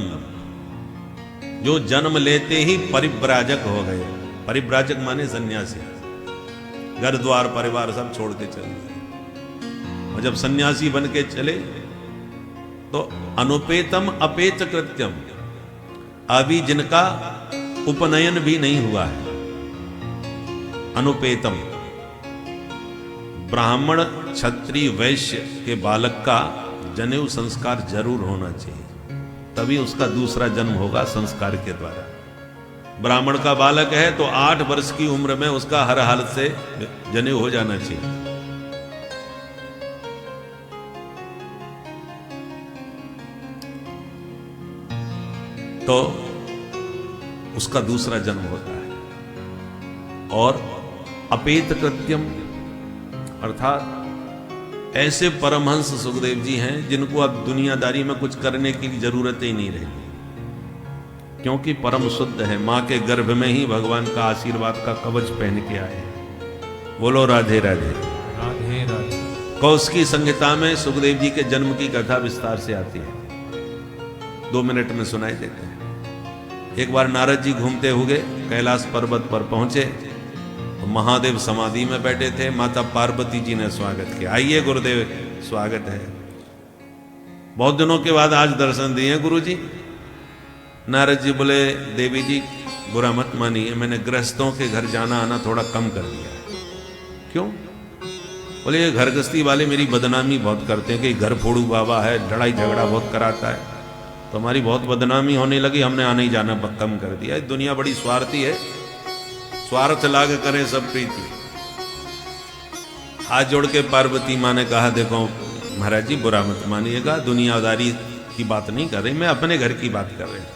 जो जन्म लेते ही परिव्राजक हो गए। परिव्राजक माने सन्यासी, घर द्वार परिवार सब छोड़ के चले गए। और जब सन्यासी बन के चले तो अनुपेतम अपेत कृत्यम, अभी जिनका उपनयन भी नहीं हुआ है। अनुपेतम, ब्राह्मण क्षत्रिय वैश्य के बालक का जनेऊ संस्कार जरूर होना चाहिए, तभी उसका दूसरा जन्म होगा संस्कार के द्वारा। ब्राह्मण का बालक है तो 8 वर्ष की उम्र में उसका हर हालत से जनेऊ हो जाना चाहिए। तो उसका दूसरा जन्म होता है। और अपेत कृत्यम अर्थात ऐसे परमहंस सुखदेव जी हैं जिनको अब दुनियादारी में कुछ करने की जरूरत ही नहीं रही, क्योंकि परम शुद्ध है। मां के गर्भ में ही भगवान का आशीर्वाद का कवच पहन के आए हैं। बोलो राधे राधे। राधे राधे। कौशिकी संहिता में सुखदेव जी के जन्म की कथा विस्तार से आती है, 2 मिनट में सुनाई देते हैं। एक बार नारद जी घूमते हुए कैलाश पर्वत पर पहुंचे, तो महादेव समाधि में बैठे थे। माता पार्वती जी ने स्वागत किया, आइए गुरुदेव स्वागत है, बहुत दिनों के बाद आज दर्शन दिए गुरु जी। नारद जी बोले देवी जी बुरा मत मानिए, मैंने गृहस्थों के घर जाना आना थोड़ा कम कर दिया है। क्यों? बोले ये घर गृहस्थी वाले मेरी बदनामी बहुत करते हैं कि घर फोड़ू बाबा है, लड़ाई झगड़ा बहुत कराता है, तो हमारी बहुत बदनामी होने लगी, हमने आने ही जाना कम कर दिया। दुनिया बड़ी स्वार्थी है, स्वार्थ लाग करे सब प्रीति। हाथ जोड़ के पार्वती माँ ने कहा देखो महाराज जी बुरा मत मानिएगा, दुनियादारी की बात नहीं कर रही, मैं अपने घर की बात कर रही हूं।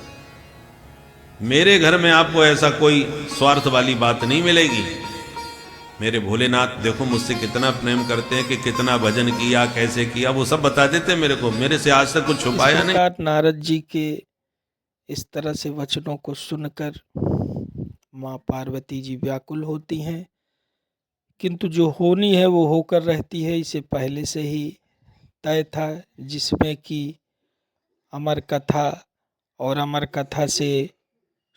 मेरे घर में आपको ऐसा कोई स्वार्थ वाली बात नहीं मिलेगी। मेरे भोलेनाथ देखो मुझसे कितना प्रेम करते हैं कि कितना भजन किया, कैसे किया, वो सब बता देते मेरे को, मेरे से आज तक कुछ छुपाया नहीं। नारद जी के इस तरह से वचनों को सुनकर माँ पार्वती जी व्याकुल होती हैं, किंतु जो होनी है वो होकर रहती है, इसे पहले से ही तय था। जिसमें कि अमर कथा और अमर कथा से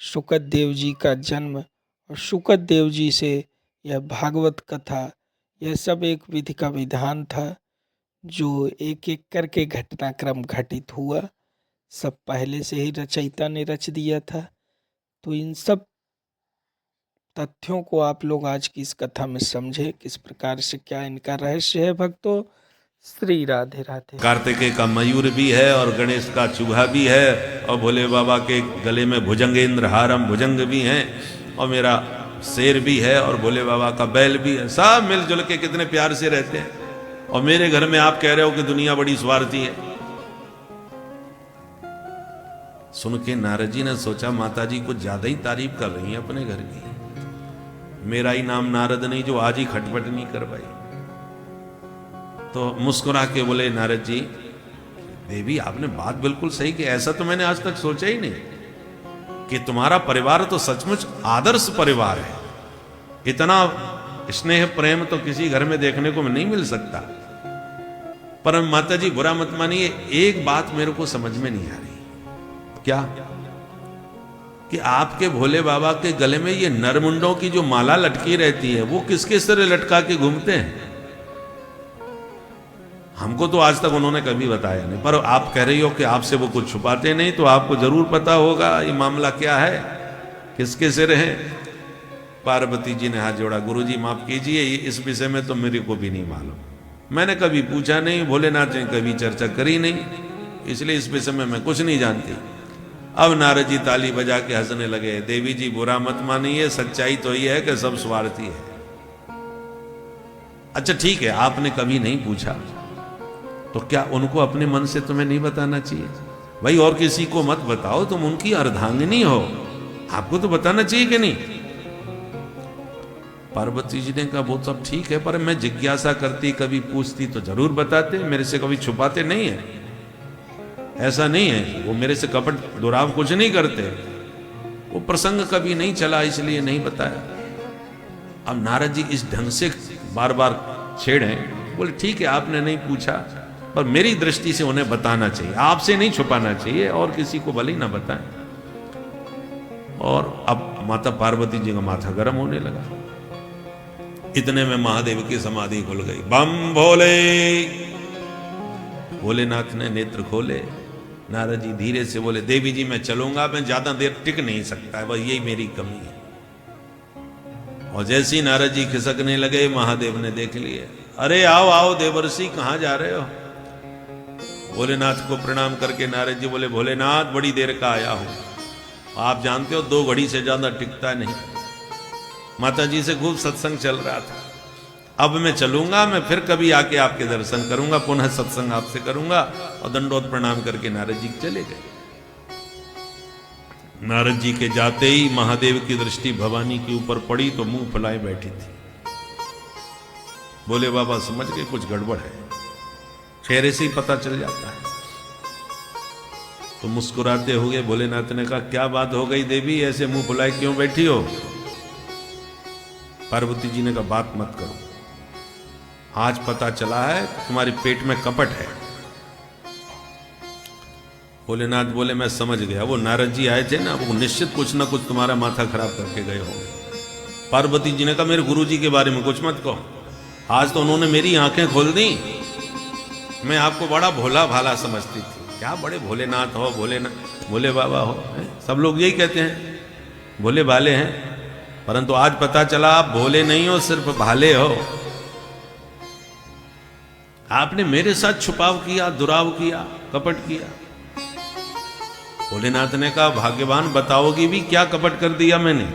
शुकद देव जी का जन्म और शुकद देव जी से यह भागवत कथा, यह सब एक विधि का विधान था जो एक एक करके घटनाक्रम घटित हुआ, सब पहले से ही रचयिता ने रच दिया था। तो इन सब तथ्यों को आप लोग आज की इस कथा में समझे, किस प्रकार से क्या इनका रहस्य है। भक्तों श्री राधे राधे। कार्तिकेय का मयूर भी है और गणेश का चूहा भी है और भोले बाबा के गले में भुजंगेंद्र हारम भुजंग भी हैं और मेरा शेर भी है और भोले बाबा का बैल भी है। सब मिलजुल के कितने प्यार से रहते हैं। और मेरे घर में आप कह रहे हो कि दुनिया बड़ी स्वार्थी है। सुन के नारद जी ने सोचा माता जी कुछ ज्यादा ही तारीफ कर रही हैं अपने घर की। मेरा ही नाम नारद नहीं जो आज ही खटपट नहीं करवाई। तो मुस्कुरा के बोले नारद जी देवी आपने बात बिल्कुल सही की, ऐसा तो मैंने आज तक सोचा ही नहीं कि तुम्हारा परिवार तो सचमुच आदर्श परिवार है। इतना स्नेह प्रेम तो किसी घर में देखने को नहीं मिल सकता। पर माता जी बुरा मत मानिए, एक बात मेरे को समझ में नहीं आ रही। क्या? कि आपके भोले बाबा के गले में ये नरमुंडों की जो माला लटकी रहती है वो किसके सिर लटका के घूमते हैं? हमको तो आज तक उन्होंने कभी बताया नहीं, पर आप कह रही हो कि आपसे वो कुछ छुपाते नहीं, तो आपको जरूर पता होगा ये मामला क्या है, किसके सिर है। पार्वती जी ने हाथ जोड़ा, गुरु जी माफ कीजिए, इस विषय में तो मेरे को भी नहीं मालूम, मैंने कभी पूछा नहीं, भोलेनाथ ने कभी चर्चा करी नहीं, इसलिए इस विषय में मैं कुछ नहीं जानती। अब नारद जी ताली बजा के हंसने लगे। देवी जी बुरा मत मानिए, सच्चाई तो ये है कि सब स्वार्थी है। अच्छा ठीक है, आपने कभी नहीं पूछा तो क्या उनको अपने मन से तुम्हें नहीं बताना चाहिए? भाई और किसी को मत बताओ, तुम उनकी अर्धांगिनी हो, आपको तो बताना चाहिए कि नहीं? पार्वती जी ने कहा वो सब ठीक है, पर मैं जिज्ञासा करती, कभी पूछती तो जरूर बताते, मेरे से कभी छुपाते नहीं है। ऐसा नहीं है, वो मेरे से कपट दुराव कुछ नहीं करते, वो प्रसंग कभी नहीं चला इसलिए नहीं बताया। अब नारद जी इस ढंग से बार बार छेड़े, बोले ठीक है आपने नहीं पूछा, पर मेरी दृष्टि से उन्हें बताना चाहिए, आपसे नहीं छुपाना चाहिए, और किसी को भले ही ना बताएं। और अब माता पार्वती जी का माथा गर्म होने लगा। इतने में महादेव की समाधि खुल गई। बम भोले। भोलेनाथ ने नेत्र खोले। नारद जी धीरे से बोले देवी जी मैं चलूंगा, मैं ज्यादा देर टिक नहीं सकता, बस यही मेरी कमी है। और जैसे ही नारद जी खिसकने लगे, महादेव ने देख लिया। अरे आओ आओ देवर्षि, कहां जा रहे हो? भोलेनाथ को प्रणाम करके नारद जी बोले भोलेनाथ बड़ी देर का आया हूं, आप जानते हो 2 घड़ी से ज्यादा टिकता नहीं। माता जी से खूब सत्संग चल रहा था, अब मैं चलूंगा, मैं फिर कभी आके आपके दर्शन करूंगा, पुनः सत्संग आपसे करूंगा। और दंडोत प्रणाम करके नारद जी चले गए। नारद जी के जाते ही महादेव की दृष्टि भवानी के ऊपर पड़ी तो मुंह फुलाए बैठी थी। बोले बाबा समझ गए कुछ गड़बड़ है। चेहरे से ही पता चल जाता है। तो मुस्कुराते हुए भोलेनाथ ने कहा, क्या बात हो गई देवी, ऐसे मुंह फुलाए क्यों बैठी हो? पार्वती जी ने कहा, बात मत करो, आज पता चला है तुम्हारे पेट में कपट है। भोलेनाथ बोले, मैं समझ गया, वो नारद जी आए थे ना, वो निश्चित कुछ ना कुछ तुम्हारा माथा खराब करके गए होंगे। पार्वती जी ने कहा, मेरे गुरु जी के बारे में कुछ मत कहो, आज तो उन्होंने मेरी आंखें खोल दी। मैं आपको बड़ा भोला भाला समझती थी, क्या बड़े भोलेनाथ हो, भोले बाबा हो, सब लोग यही कहते हैं, भोले भाले हैं, परंतु आज पता चला आप भोले नहीं हो, सिर्फ भाले हो। आपने मेरे साथ छुपाव किया, दुराव किया, कपट किया। भोलेनाथ ने कहा, भाग्यवान बताओगी भी क्या कपट कर दिया मैंने?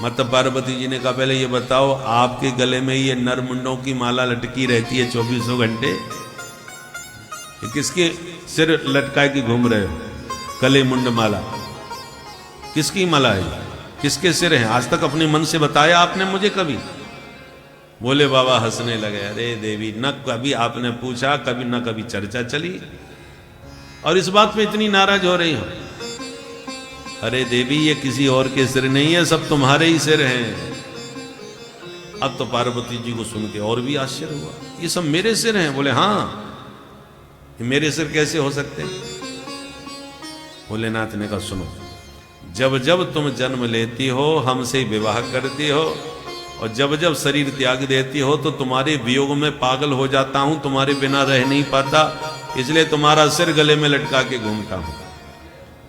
मतलब पार्वती जी ने कहा, पहले ये बताओ, आपके गले में ये नरमुंडों की माला लटकी रहती है 24 घंटे, किसके सिर लटका के घूम रहे हो? कले मुंड माला किसकी माला है? किसके सिर है? आज तक अपने मन से बताया आपने मुझे कभी? बोले बाबा हंसने लगे, अरे देवी, न कभी आपने पूछा, कभी न कभी चर्चा चली, और इस बात पे इतनी नाराज हो रही हो। अरे देवी, ये किसी और के सिर नहीं है, सब तुम्हारे ही सिर हैं। अब तो पार्वती जी को सुन के और भी आश्चर्य हुआ, ये सब मेरे सिर हैं? बोले हाँ, ये मेरे सिर कैसे हो सकते हैं? भोलेनाथ ने कहा, सुनो, जब जब तुम जन्म लेती हो, हमसे विवाह करती हो, और जब जब शरीर त्याग देती हो, तो तुम्हारे वियोग में पागल हो जाता हूं, तुम्हारे बिना रह नहीं पाता, इसलिए तुम्हारा सिर गले में लटका के घूमता हूं।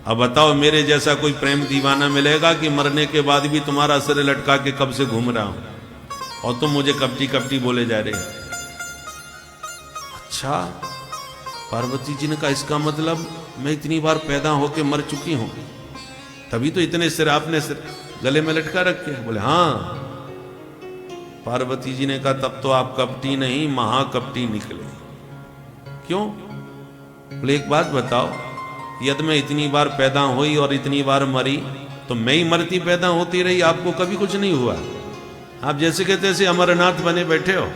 अब बताओ, मेरे जैसा कोई प्रेम दीवाना मिलेगा कि मरने के बाद भी तुम्हारा सिर लटका के कब से घूम रहा हूं, और तुम मुझे कपटी कपटी बोले जा रहे हो? अच्छा, पार्वती जी ने कहा, इसका मतलब मैं इतनी बार पैदा होके मर चुकी हूं, तभी तो इतने सिर आपने सिर गले में लटका रखे? बोले हाँ। पार्वती जी ने कहा, तब तो आप कपटी नहीं, महाकपटी निकले। क्यों? बोले एक बात बताओ, यदि मैं इतनी बार पैदा हुई और इतनी बार मरी, तो मैं ही मरती पैदा होती रही, आपको कभी कुछ नहीं हुआ? आप जैसे कहते ऐसे अमरनाथ बने बैठे हो,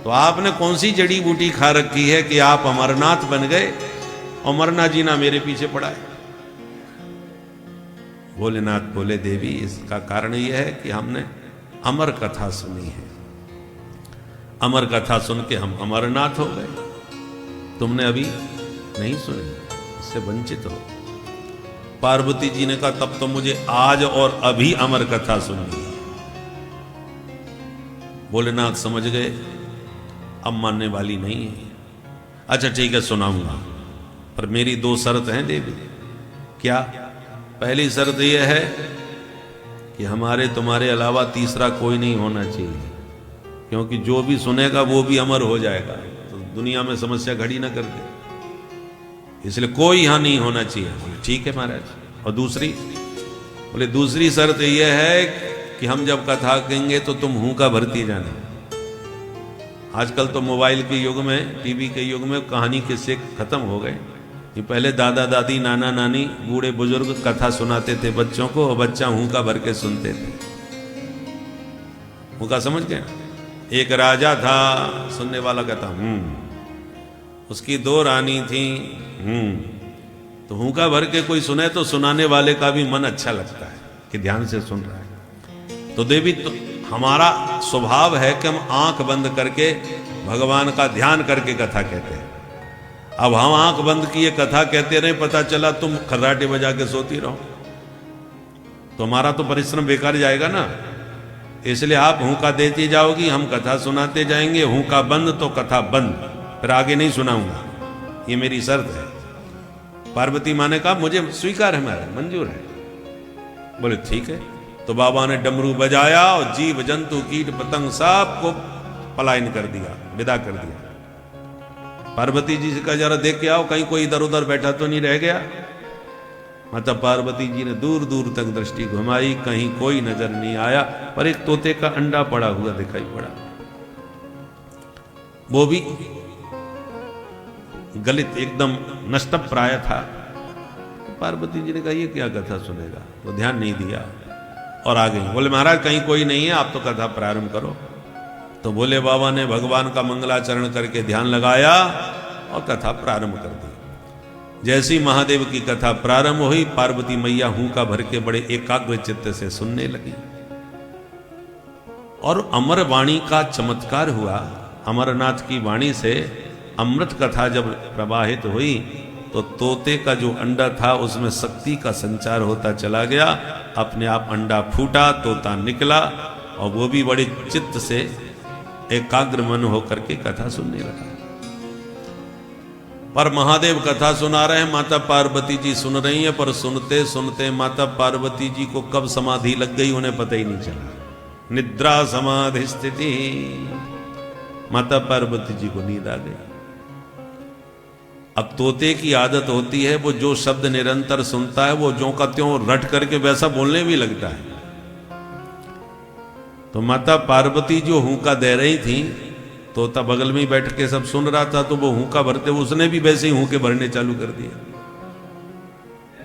तो आपने कौन सी जड़ी बूटी खा रखी है कि आप अमरनाथ बन गए और मरना जीना मेरे पीछे पड़ा है? भोलेनाथ बोले, देवी, इसका कारण यह है कि हमने अमर कथा सुनी है, अमर कथा सुन के हम अमरनाथ हो गए, तुमने अभी नहीं सुनी, इससे वंचित हो। पार्वती जी ने कहा, तब तो मुझे आज और अभी अमर कथा सुननी है। भोलेनाथ समझ गए अब मानने वाली नहीं है। अच्छा ठीक है, सुनाऊंगा, पर मेरी 2 शर्त हैं देवी। क्या? पहली शर्त यह है कि हमारे तुम्हारे अलावा तीसरा कोई नहीं होना चाहिए, क्योंकि जो भी सुनेगा वो भी अमर हो जाएगा, तो दुनिया में समस्या खड़ी ना कर दे, इसलिए कोई यहां नहीं होना चाहिए। बोले ठीक है महाराज। और दूसरी? बोले दूसरी शर्त यह है कि हम जब कथा कहेंगे तो तुम हूं का भरती जाना। आजकल तो मोबाइल के युग में, टीवी के युग में कहानी किस्से खत्म हो गए। ये पहले दादा दादी, नाना नानी, बूढ़े बुजुर्ग कथा सुनाते थे बच्चों को, और बच्चा हूं का भर के सुनते थे। हूं का समझ गए? एक राजा था, सुनने वाला कहता उसकी 2 रानी थी, तो हूं का भर के कोई सुने तो सुनाने वाले का भी मन अच्छा लगता है कि ध्यान से सुन रहा है। तो देवी, तो हमारा स्वभाव है कि हम आंख बंद करके भगवान का ध्यान करके कथा कहते हैं। अब हम आंख बंद किए कथा कहते रहे, पता चला तुम खर्राटे बजा के सोती रहो, तो हमारा तो परिश्रम बेकार जाएगा ना। इसलिए आप हूं का देती जाओगी, हम कथा सुनाते जाएंगे। हूं का बंद तो कथा बंद, फिर आगे नहीं सुनाऊंगा, ये मेरी शर्त है। पार्वती माँ ने कहा, मुझे स्वीकार है, मेरा मंजूर है। बोले ठीक है। तो बाबा ने डमरू बजाया और जीव जंतु कीट पतंग सबको पलायन कर दिया, विदा कर दिया। पार्वती जी से कहा, जरा देख के आओ कहीं कोई इधर उधर बैठा तो नहीं रह गया। मतलब पार्वती जी ने दूर दूर तक दृष्टि घुमाई, कहीं कोई नजर नहीं आया, पर एक तोते का अंडा पड़ा हुआ दिखाई पड़ा, वो भी गलित एकदम नष्ट प्राय था। पार्वती जी ने कहा, ये क्या कथा सुनेगा, तो ध्यान नहीं दिया और आ गई। बोले महाराज कहीं कोई नहीं है, आप तो कथा प्रारंभ करो। तो भोले बाबा ने भगवान का मंगलाचरण करके ध्यान लगाया और कथा प्रारंभ कर दी। जैसी महादेव की कथा प्रारंभ हुई, पार्वती मैया हुंका भर के बड़े एकाग्र चित्त से सुनने लगी और अमर वाणी का चमत्कार हुआ। अमरनाथ की वाणी से अमृत कथा जब प्रवाहित हुई तो तोते का जो अंडा था उसमें शक्ति का संचार होता चला गया। अपने आप अंडा फूटा, तोता निकला और वो भी बड़े चित्त से एकाग्र मन होकर के कथा सुनने लगा। पर महादेव कथा सुना रहे हैं, माता पार्वती जी सुन रही हैं, पर सुनते सुनते माता पार्वती जी को कब समाधि लग गई उन्हें पता ही नहीं चला। निद्रा समाधि स्थिति, माता पार्वती जी को नींद आ गई। अब तोते की आदत होती है, वो जो शब्द निरंतर सुनता है वो ज्यों का त्यों रट करके वैसा बोलने भी लगता है। तो माता पार्वती जो हुंका दे रही थी, तोता बगल में ही बैठ के सब सुन रहा था, तो वो हुंका भरते उसने भी वैसे ही हुंके भरने चालू कर दिए।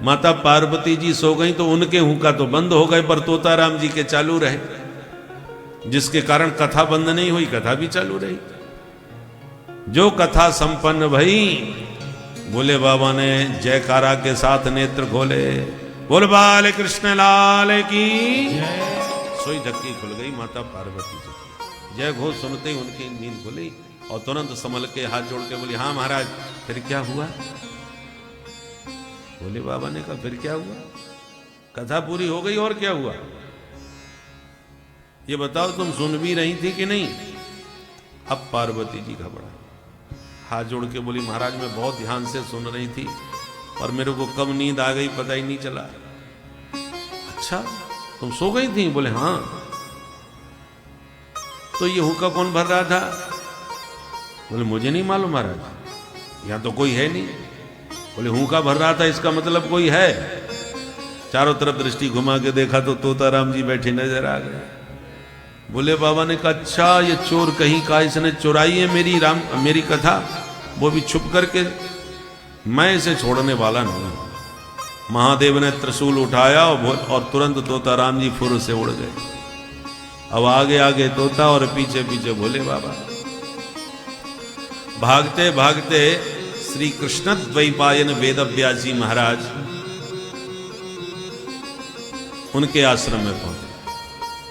माता पार्वती जी सो गई तो उनके हुंका तो बंद हो गए, पर तोता राम जी के चालू रहे, जिसके कारण कथा बंद नहीं हुई, कथा भी चालू रही। जो कथा संपन्न भई, भोले बाबा ने जयकारा के साथ नेत्र खोले, बोल बाल कृष्ण लाल की सोई धक्की खुल गई माता पार्वती जी। जय घोष सुनते ही उनकी नींद खुली और तुरंत संभल के हाथ जोड़ के बोली, हाँ महाराज फिर क्या हुआ? भोले बाबा ने कहा, फिर क्या हुआ? कथा पूरी हो गई और क्या हुआ? ये बताओ, तुम सुन भी रही थी कि नहीं? अब पार्वती जी घबरा, हाथ जोड़ के बोली, महाराज मैं बहुत ध्यान से सुन रही थी और मेरे को कब नींद आ गई पता ही नहीं चला। अच्छा तुम सो गई थी? बोले हाँ। तो ये हुक्का कौन भर रहा था? बोले मुझे नहीं मालूम महाराज, यहां तो कोई है नहीं। बोले हुक्का भर रहा था इसका मतलब कोई है। चारों तरफ दृष्टि घुमा के देखा तो तोता राम जी बैठे नजर आ गए। बोले बाबा ने कहा, अच्छा ये चोर कहीं का, इसने चुराई है मेरी कथा, वो भी छुप करके, मैं इसे छोड़ने वाला नहीं। महादेव ने त्रिशूल उठाया और तुरंत तोता राम जी फुर से उड़ गए। अब आगे आगे तोता और पीछे पीछे भोले बाबा। भागते भागते श्री कृष्ण द्वैपायन वेद व्यास जी महाराज उनके आश्रम में पहुंचे।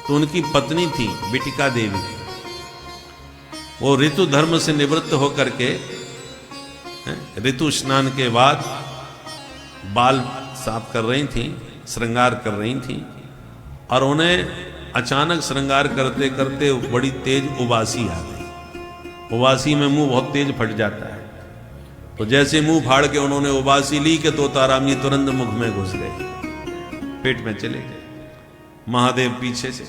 तो उनकी पत्नी थी बिटिका देवी, वो ऋतु धर्म से निवृत्त होकर के ऋतु स्नान के बाद बाल साफ कर रही थी, श्रृंगार कर रही थी, और उन्हें अचानक श्रृंगार करते करते बड़ी तेज उबासी आ गई। उबासी में मुंह बहुत तेज फट जाता है। तो जैसे मुंह फाड़ के उन्होंने उबासी ली कि तोताराम जी तुरंत मुख में घुस गए, पेट में चले गए। महादेव पीछे से,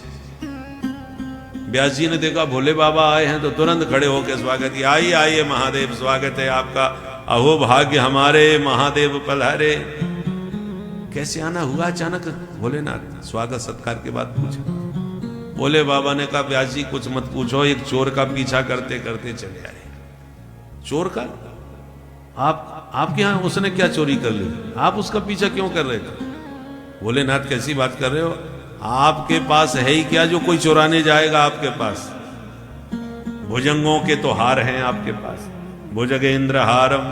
व्यास जी ने देखा भोले बाबा आए हैं तो तुरंत खड़े होकर स्वागत किया। आइए आइए महादेव, स्वागत है आपका, अहो भाग्य हमारे, महादेव पधारे। कैसे आना हुआ अचानक? भोलेनाथ स्वागत सत्कार के बाद पूछे। भोले बाबा ने कहा, व्यास जी कुछ मत पूछो, एक चोर का पीछा करते करते चले आए। चोर का? आपके यहां उसने क्या चोरी कर ली? आप उसका पीछा क्यों कर रहे थे? भोलेनाथ कैसी बात कर रहे हो? आपके पास है ही क्या जो कोई चुराने जाएगा आपके पास? भुजंगों के तो हार हैं आपके पास, भुजगेंद्र हारम,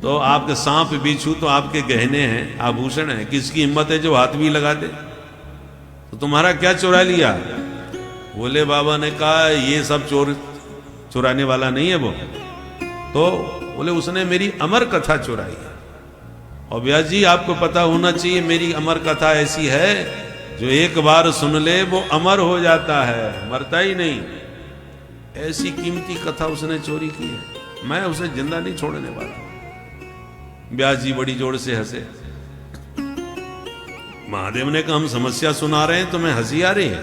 तो आपके सांप बिच्छू तो आपके गहने हैं, आभूषण हैं। किसकी हिम्मत है जो हाथ भी लगा दे? तो तुम्हारा क्या चुरा लिया? भोले बाबा ने कहा, ये सब चोर चुराने वाला नहीं है वो, तो बोले उसने मेरी अमर कथा चुराई है। और व्यास जी आपको पता होना चाहिए, मेरी अमर कथा ऐसी है जो एक बार सुन ले वो अमर हो जाता है, मरता ही नहीं। ऐसी कीमती कथा उसने चोरी की है, मैं उसे जिंदा नहीं छोड़ने वाला। व्यास जी बड़ी जोर से हंसे। महादेव ने कहा, हम समस्या सुना रहे हैं, तुम्हें हंसी आ रही है?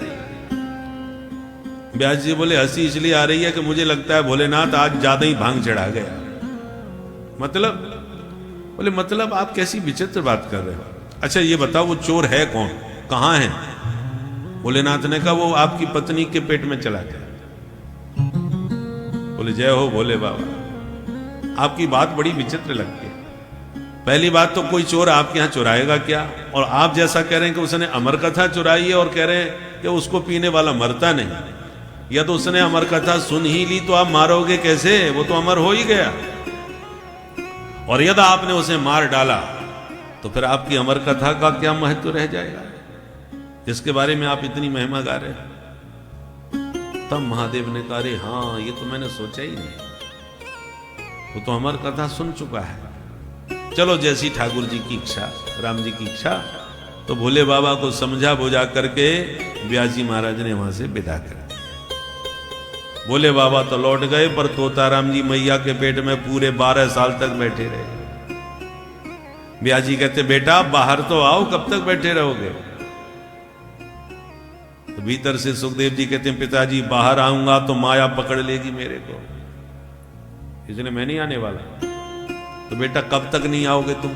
व्यास जी बोले, हंसी इसलिए आ रही है कि मुझे लगता है भोलेनाथ आज ज्यादा ही भांग चढ़ा गया। मतलब? बोले मतलब आप कैसी विचित्र बात कर रहे हो? अच्छा ये बताओ वो चोर है कौन, कहां है? भोलेनाथ ने कहा, वो आपकी पत्नी के पेट में चला गया। बोले जय हो भोले बाबा, आपकी बात बड़ी विचित्र लगती है। पहली बात तो कोई चोर आपके यहां चुराएगा क्या? और आप जैसा कह रहे हैं कि उसने अमर कथा चुराई है और कह रहे हैं कि उसको पीने वाला मरता नहीं। यदि उसने अमर कथा सुन ही ली तो आप मारोगे कैसे? वो तो अमर हो ही गया। और यदि आपने उसे मार डाला तो फिर आपकी अमर कथा का क्या महत्व रह जाएगा, जिसके बारे में आप इतनी महिमा गा रहे हैं? तब महादेव ने कहा, अरे हाँ, ये तो मैंने सोचा ही नहीं, वो तो अमर कथा सुन चुका है। चलो, जैसी ठाकुर जी की इच्छा, राम जी की इच्छा। तो भोले बाबा को समझा बुझा करके व्यास जी महाराज ने वहां से विदा कर दिया। भोले बाबा तो लौट गए, पर तोताराम जी मैया के पेट में पूरे 12 साल तक बैठे रहे। व्यास जी कहते, बेटा बाहर तो आओ, कब तक बैठे रहोगे? तो भीतर से सुखदेव जी कहते हैं, पिताजी बाहर आऊंगा तो माया पकड़ लेगी मेरे को, इसलिए मैं नहीं आने वाला। तो बेटा कब तक नहीं आओगे तुम?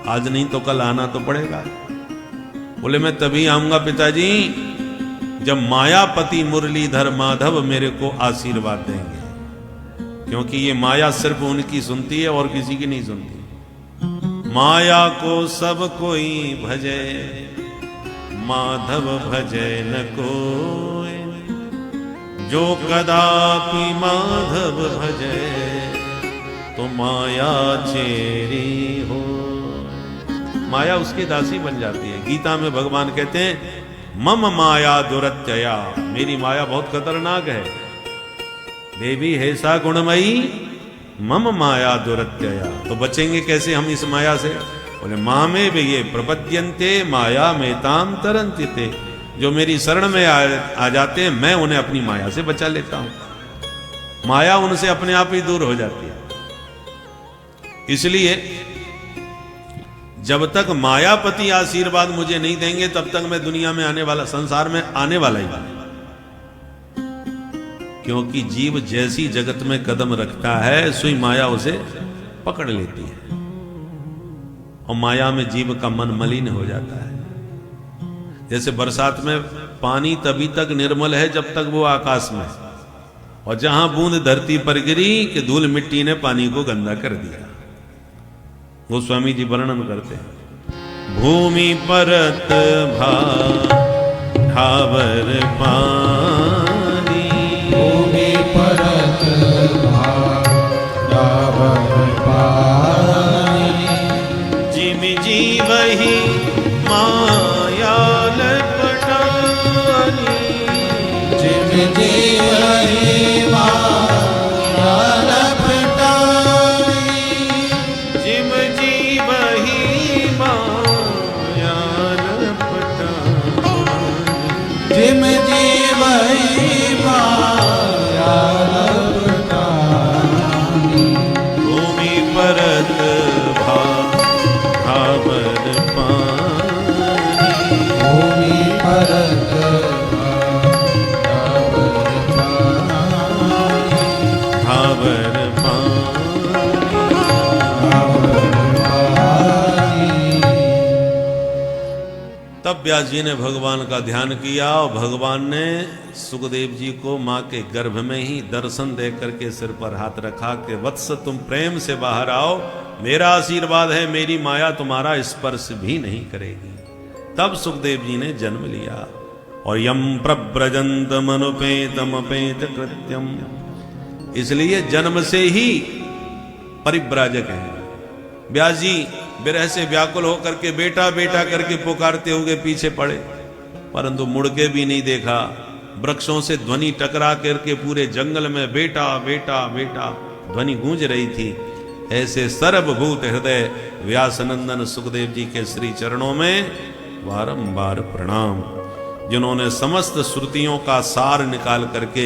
आज नहीं तो कल आना तो पड़ेगा। बोले, मैं तभी आऊंगा पिताजी जब मायापति मुरलीधर माधव मेरे को आशीर्वाद देंगे, क्योंकि ये माया सिर्फ उनकी सुनती है और किसी की नहीं सुनती। माया को सब कोई भजे, माधव भजे न कोई, जो कदापि माधव भजे तो माया चेरी हो। माया उसकी दासी बन जाती है। गीता में भगवान कहते हैं, मम माया दुरत्यया, मेरी माया बहुत खतरनाक है। देवी हेसा गुणमयी मम माया दुरत्यया। तो बचेंगे कैसे हम इस माया से? बोले, माँ में भी ये प्रपद्यन्ते माया में ताम तरंतिते, जो मेरी शरण में आ जाते हैं मैं उन्हें अपनी माया से बचा लेता हूं। माया उनसे अपने आप ही दूर हो जाती है। इसलिए जब तक मायापति आशीर्वाद मुझे नहीं देंगे तब तक मैं दुनिया में आने वाला, संसार में आने वाला ही नहीं। क्योंकि जीव जैसी जगत में कदम रखता है सुई माया उसे पकड़ लेती है, और माया में जीव का मन मलिन हो जाता है। जैसे बरसात में पानी तभी तक निर्मल है जब तक वो आकाश में, और जहां बूंद धरती पर गिरी कि धूल मिट्टी ने पानी को गंदा कर दिया। गोस्वामी जी वर्णन करते हैं, भूमि परत भावर पानी, भूमि परत भावर पानी, जिम जीवहि माया लपटानी, जिम जीवहि माया लपटानी, जिम जीवहि माया लपटानी, जिम जीवहि माया लपटानी, भूमि परत भावर पानी, भूमि परत भावर पानी, भावर पानी। भावर पानी। तब व्यास जी ने भगवान का ध्यान किया और भगवान ने सुखदेव जी को मां के गर्भ में ही दर्शन दे करके सिर पर हाथ रखा कि वत्स तुम प्रेम से बाहर आओ, मेरा आशीर्वाद है, मेरी माया तुम्हारा स्पर्श भी नहीं करेगी। तब सुखदेव जी ने जन्म लिया। और यम प्रव्रजंत मनुपेतम अपेत कृत्यम, इसलिए जन्म से ही परिव्राजक हैं। व्यास जी विरह से व्याकुल होकर के बेटा बेटा करके पुकारते हुए पीछे पड़े, परंतु मुड़ के भी नहीं देखा। वृक्षों से ध्वनि टकरा करके पूरे जंगल में बेटा बेटा बेटा ध्वनि गूंज रही थी। ऐसे सर्वभूत हृदय व्यासनंदन सुखदेव जी के श्री चरणों में बारंबार प्रणाम, जिन्होंने समस्त श्रुतियों का सार निकाल करके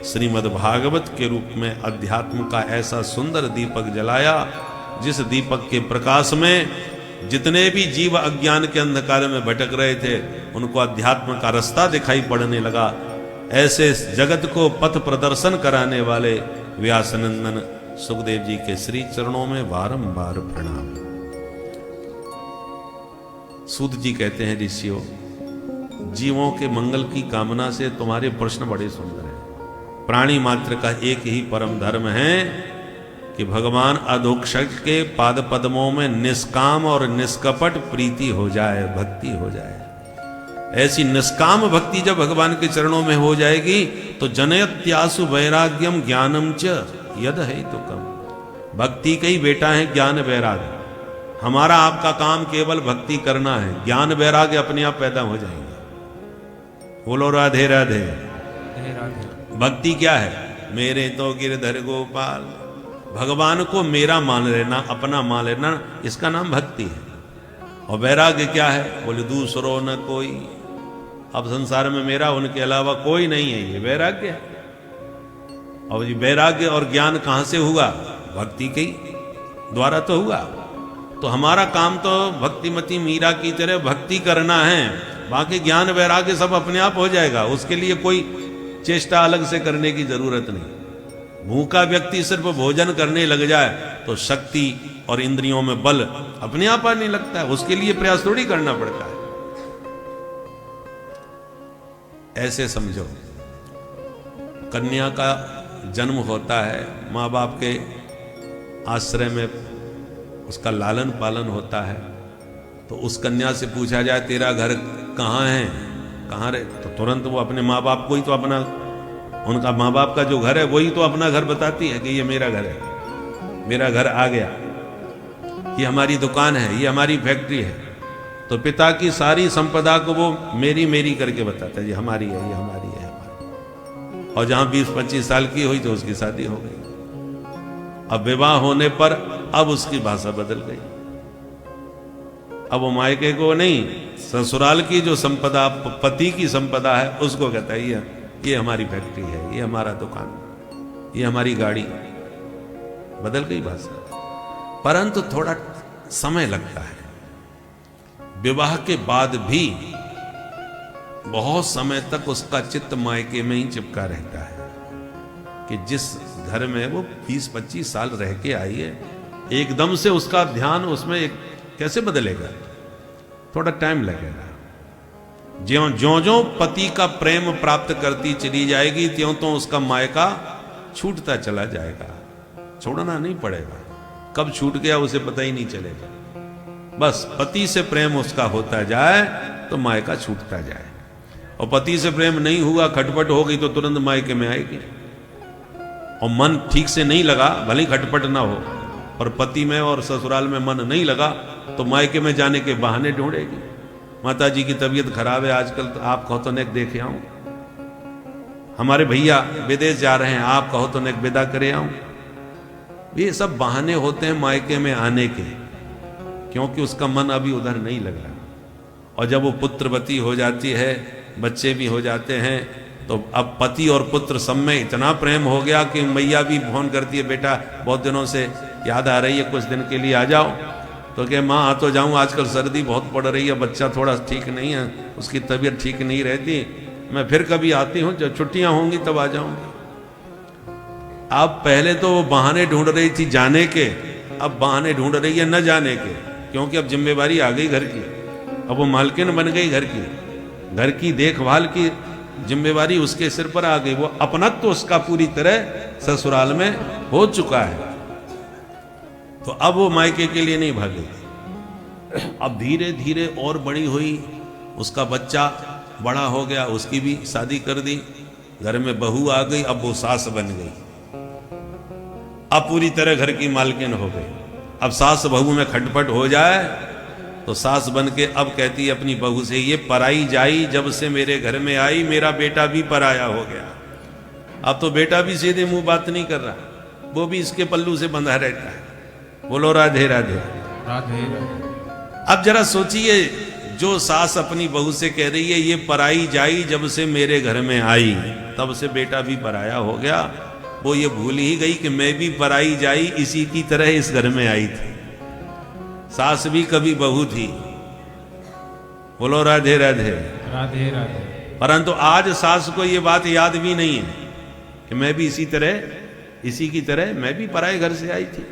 श्रीमद् भागवत के रूप में अध्यात्म का ऐसा सुंदर दीपक जलाया, जिस दीपक के प्रकाश में जितने भी जीव अज्ञान के अंधकार में भटक रहे थे उनको अध्यात्म का रास्ता दिखाई पड़ने लगा। ऐसे जगत को पथ प्रदर्शन कराने वाले व्यासनंदन सुखदेव जी के श्री चरणों में बारंबार प्रणाम। सूत जी कहते हैं, ऋषियों, जीवों के मंगल की कामना से तुम्हारे प्रश्न बड़े सुंदर हैं। प्राणी मात्र का एक ही परम धर्म है कि भगवान अधोक्षज के पाद पद्मों में निष्काम और निष्कपट प्रीति हो जाए, भक्ति हो जाए। ऐसी निष्काम भक्ति जब भगवान के चरणों में हो जाएगी तो जनयत्यासु वैराग्यम ज्ञानम च यद है तो कम। भक्ति के ही बेटा है ज्ञान वैराग्य। हमारा आपका काम केवल भक्ति करना है, ज्ञान वैराग्य अपने आप पैदा हो जाएंगे। बोलो राधे राधे। भक्ति क्या है? मेरे तो गिरधर गोपाल, भगवान को मेरा मान लेना, अपना मान लेना, इसका नाम भक्ति है। और वैराग्य क्या है? बोले दूसरो न कोई, अब संसार में मेरा उनके अलावा कोई नहीं है, ये वैराग्य है। और ये वैराग्य और ज्ञान कहां से हुआ? भक्ति के द्वारा तो हुआ। तो हमारा काम तो भक्तिमती मीरा की तरह भक्ति करना है, बाकी ज्ञान वैराग्य सब अपने आप हो जाएगा। उसके लिए कोई चेष्टा अलग से करने की जरूरत नहीं। भूखा व्यक्ति सिर्फ भोजन करने लग जाए तो शक्ति और इंद्रियों में बल अपने आप आने लगता है, उसके लिए प्रयास थोड़ी करना पड़ता है। ऐसे समझो, कन्या का जन्म होता है, माँ बाप के आश्रय में उसका लालन पालन होता है। तो उस कन्या से पूछा जाए तेरा घर कहाँ है, कहाँ रहे, तो तुरंत वो अपने माँ बाप को ही तो अपना, उनका माँ बाप का जो घर है वही तो अपना घर बताती है कि ये मेरा घर है, मेरा घर आ गया, ये हमारी दुकान है, ये हमारी फैक्ट्री है। तो पिता की सारी संपदा को वो मेरी मेरी करके बताता है, ये हमारी है, ये हमारी है, हमारी। और जहां 20-25 साल की हुई तो उसकी शादी हो गई। अब विवाह होने पर अब उसकी भाषा बदल गई। अब वो मायके को नहीं, ससुराल की जो संपदा, पति की संपदा है, उसको कहता है ये हमारी फैक्ट्री है, ये हमारा दुकान, ये हमारी गाड़ी। बदल गई भाषा। परंतु थोड़ा समय लगता है। विवाह के बाद भी बहुत समय तक उसका चित्त मायके में ही चिपका रहता है कि जिस घर में वो 20-25 साल रह के आई है, एकदम से उसका ध्यान उसमें कैसे बदलेगा? थोड़ा टाइम लगेगा। ज्यों ज्यों ज्यों पति का प्रेम प्राप्त करती चली जाएगी, त्यों तो उसका मायका छूटता चला जाएगा। छोड़ना नहीं पड़ेगा, कब छूट गया उसे पता ही नहीं चलेगा। बस पति से प्रेम उसका होता जाए तो मायका छूटता जाए। और पति से प्रेम नहीं हुआ, खटपट हो गई तो तुरंत मायके में आएगी। और मन ठीक से नहीं लगा, भले ही खटपट ना हो, और पति में और ससुराल में मन नहीं लगा तो मायके में जाने के बहाने ढूंढेगी। माता जी की तबीयत खराब है आजकल, तो आप कहो तो नेक देखे आऊं। हमारे भैया विदेश जा रहे हैं, आप कहो तो नेक विदा करे आऊं। ये सब बहाने होते हैं मायके में आने के, क्योंकि उसका मन अभी उधर नहीं लग रहा। और जब वो पुत्रवती हो जाती है, बच्चे भी हो जाते हैं, तो अब पति और पुत्र सब में इतना प्रेम हो गया कि मैया भी फोन करती है, बेटा बहुत दिनों से याद आ रही है, कुछ दिन के लिए आ जाओ। तो क्या माँ आ तो जाऊँ, आजकल सर्दी बहुत पड़ रही है, बच्चा थोड़ा ठीक नहीं है, उसकी तबीयत ठीक नहीं रहती, मैं फिर कभी आती हूँ, जब छुट्टियाँ होंगी तब आ जाऊँगी। अब पहले तो वो बहाने ढूंढ रही थी जाने के, अब बहाने ढूंढ रही है न जाने के, क्योंकि अब जिम्मेवारी आ गई घर की। अब वो मालकिन बन गई घर की देखभाल की जिम्मेवारी उसके सिर पर आ गई। वो अपनत्व तो उसका पूरी तरह ससुराल में हो चुका है। तो अब वो मायके के लिए नहीं भागेगी। अब धीरे धीरे और बड़ी हुई, उसका बच्चा बड़ा हो गया, उसकी भी शादी कर दी, घर में बहू आ गई, अब वो सास बन गई, अब पूरी तरह घर की मालकिन हो गई। अब सास बहू में खटपट हो जाए तो सास बन के अब कहती है अपनी बहू से, ये पराई जाई जब से मेरे घर में आई, मेरा बेटा भी पराया हो गया। अब तो बेटा भी सीधे मुंह बात नहीं कर रहा, वो भी इसके पल्लू से बंधा रहता है। बोलो राधे राधे राधे राधे। अब जरा सोचिए, जो सास अपनी बहू से कह रही है ये पराई जाई जब से मेरे घर में आई, तब से बेटा भी पराया हो गया, वो ये भूल ही गई कि मैं भी पराई जाई इसी की तरह इस घर में आई थी। सास भी कभी बहू थी। बोलो राधे राधे राधे राधे। परंतु आज सास को ये बात याद भी नहीं है कि मैं भी इसी की तरह मैं भी पराए घर से आई थी।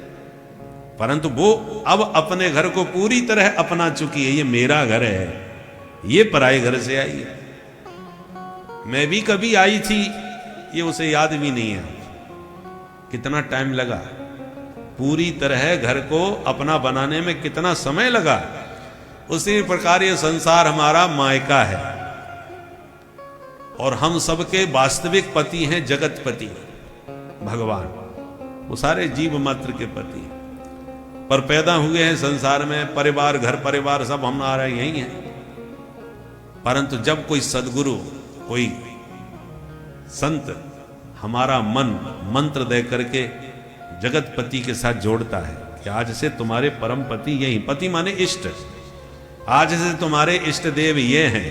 परंतु वो अब अपने घर को पूरी तरह अपना चुकी है, ये मेरा घर है, ये पराए घर से आई है। मैं भी कभी आई थी, ये उसे याद भी नहीं है। कितना टाइम लगा, पूरी तरह घर को अपना बनाने में कितना समय लगा। उसी प्रकार ये संसार हमारा मायका है। और हम सबके वास्तविक पति हैं जगतपति भगवान, वो सारे जीव मात्र के पति हैं। पर पैदा हुए हैं संसार में, परिवार घर परिवार सब हमारा यही है। परंतु जब कोई सदगुरु कोई संत हमारा मन मंत्र दे करके जगतपति के साथ जोड़ता है कि आज से तुम्हारे परम पति यही, पति माने इष्ट, आज से तुम्हारे इष्ट देव ये हैं,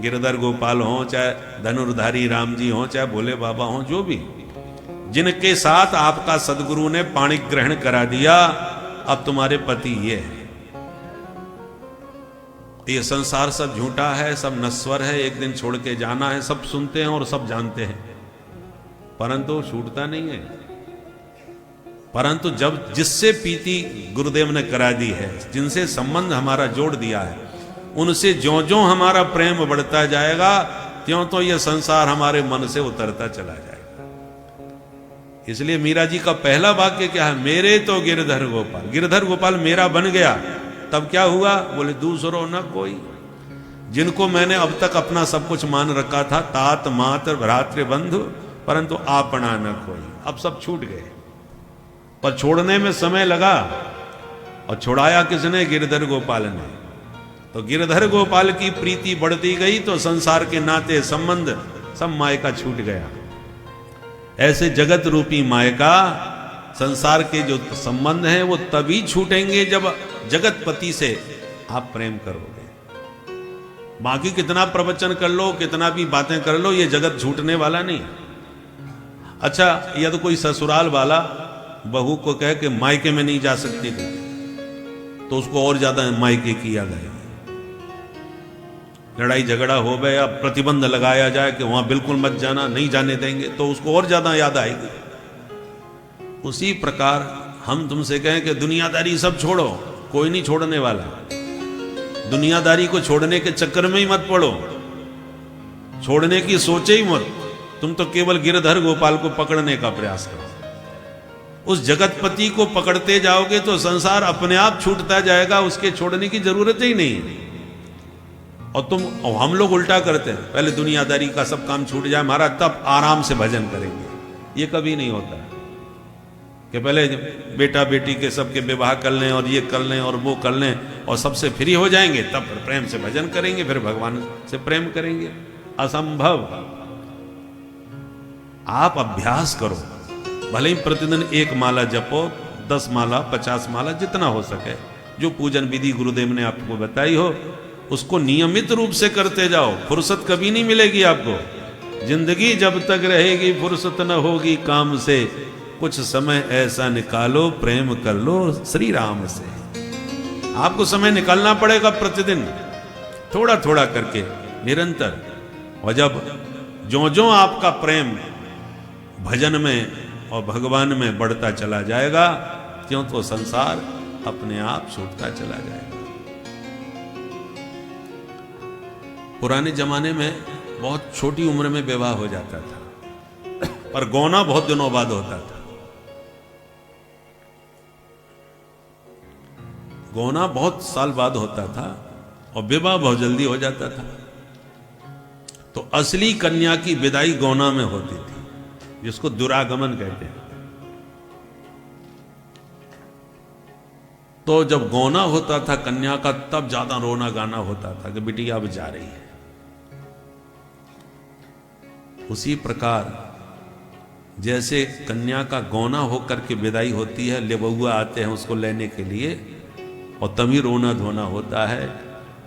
गिरधर गोपाल हो, चाहे धनुर्धारी राम जी हो, चाहे भोले बाबा हो, जो भी, जिनके साथ आपका सदगुरु ने पाणी ग्रहण करा दिया, अब तुम्हारे पति ये है। ये संसार सब झूठा है, सब नश्वर है, एक दिन छोड़ के जाना है, सब सुनते हैं और सब जानते हैं, परंतु छूटता नहीं है। परंतु जब जिससे प्रीति गुरुदेव ने करा दी है, जिनसे संबंध हमारा जोड़ दिया है, उनसे ज्यों ज्यों हमारा प्रेम बढ़ता जाएगा, त्यों तो यह संसार हमारे मन से उतरता चला जाएगा। इसलिए मीरा जी का पहला वाक्य क्या है? मेरे तो गिरधर गोपाल, गिरधर गोपाल मेरा बन गया। तब क्या हुआ? बोले दूसरों न कोई। जिनको मैंने अब तक अपना सब कुछ मान रखा था, तात मात्र भ्रातृ बंधु, परंतु आपना न कोई, अब सब छूट गए। पर छोड़ने में समय लगा, और छुड़ाया किसने? गिरधर गोपाल ने। तो गिरधर गोपाल की प्रीति बढ़ती गई तो संसार के नाते संबंध सब मायका छूट गया। ऐसे जगत रूपी मायका, संसार के जो संबंध हैं वो तभी छूटेंगे जब जगतपति से आप प्रेम करोगे। बाकी कितना प्रवचन कर लो, कितना भी बातें कर लो, ये जगत छूटने वाला नहीं। अच्छा, या तो कोई ससुराल वाला बहू को कहे कि मायके में नहीं जा सकती थी, तो उसको और ज्यादा मायके किया गया। लड़ाई झगड़ा हो गया, प्रतिबंध लगाया जाए कि वहां बिल्कुल मत जाना, नहीं जाने देंगे, तो उसको और ज्यादा याद आएगी। उसी प्रकार हम तुमसे कहें कि दुनियादारी सब छोड़ो, कोई नहीं छोड़ने वाला। दुनियादारी को छोड़ने के चक्कर में ही मत पड़ो, छोड़ने की सोचे ही मत। तुम तो केवल गिरधर गोपाल को पकड़ने का प्रयास करो। उस जगतपति को पकड़ते जाओगे तो संसार अपने आप छूटता जाएगा, उसके छोड़ने की जरूरत ही नहीं। और हम लोग उल्टा करते हैं, पहले दुनियादारी का सब काम छूट जाए हमारा, तब आराम से भजन करेंगे। ये कभी नहीं होता कि पहले बेटा बेटी के सबके विवाह कर लें और ये कर लें और वो कर लें और सबसे फ्री हो जाएंगे, तब फिर प्रेम से भजन करेंगे, फिर भगवान से प्रेम करेंगे। असंभव। आप अभ्यास करो, भले ही प्रतिदिन 1 माला जपो, 10 माला 50 माला जितना हो सके, जो पूजन विधि गुरुदेव ने आपको बताई हो उसको नियमित रूप से करते जाओ। फुर्सत कभी नहीं मिलेगी आपको। जिंदगी जब तक रहेगी फुर्सत न होगी काम से, कुछ समय ऐसा निकालो प्रेम कर लो श्री राम से। आपको समय निकालना पड़ेगा प्रतिदिन, थोड़ा थोड़ा करके, निरंतर। और जब ज्यों ज्यों आपका प्रेम भजन में और भगवान में बढ़ता चला जाएगा, त्यों तो संसार अपने आप छूटता चला जाएगा। पुराने जमाने में बहुत छोटी उम्र में विवाह हो जाता था, पर गौना बहुत दिनों बाद होता था। गौना बहुत साल बाद होता था और विवाह बहुत जल्दी हो जाता था। तो असली कन्या की विदाई गौना में होती थी, जिसको दुरागमन कहते हैं। तो जब गौना होता था कन्या का, तब ज्यादा रोना गाना होता था कि बेटी अब जा रही है। उसी प्रकार जैसे कन्या का गौना होकर के विदाई होती है, लेबुआ आते हैं उसको लेने के लिए और तभी रोना धोना होता है,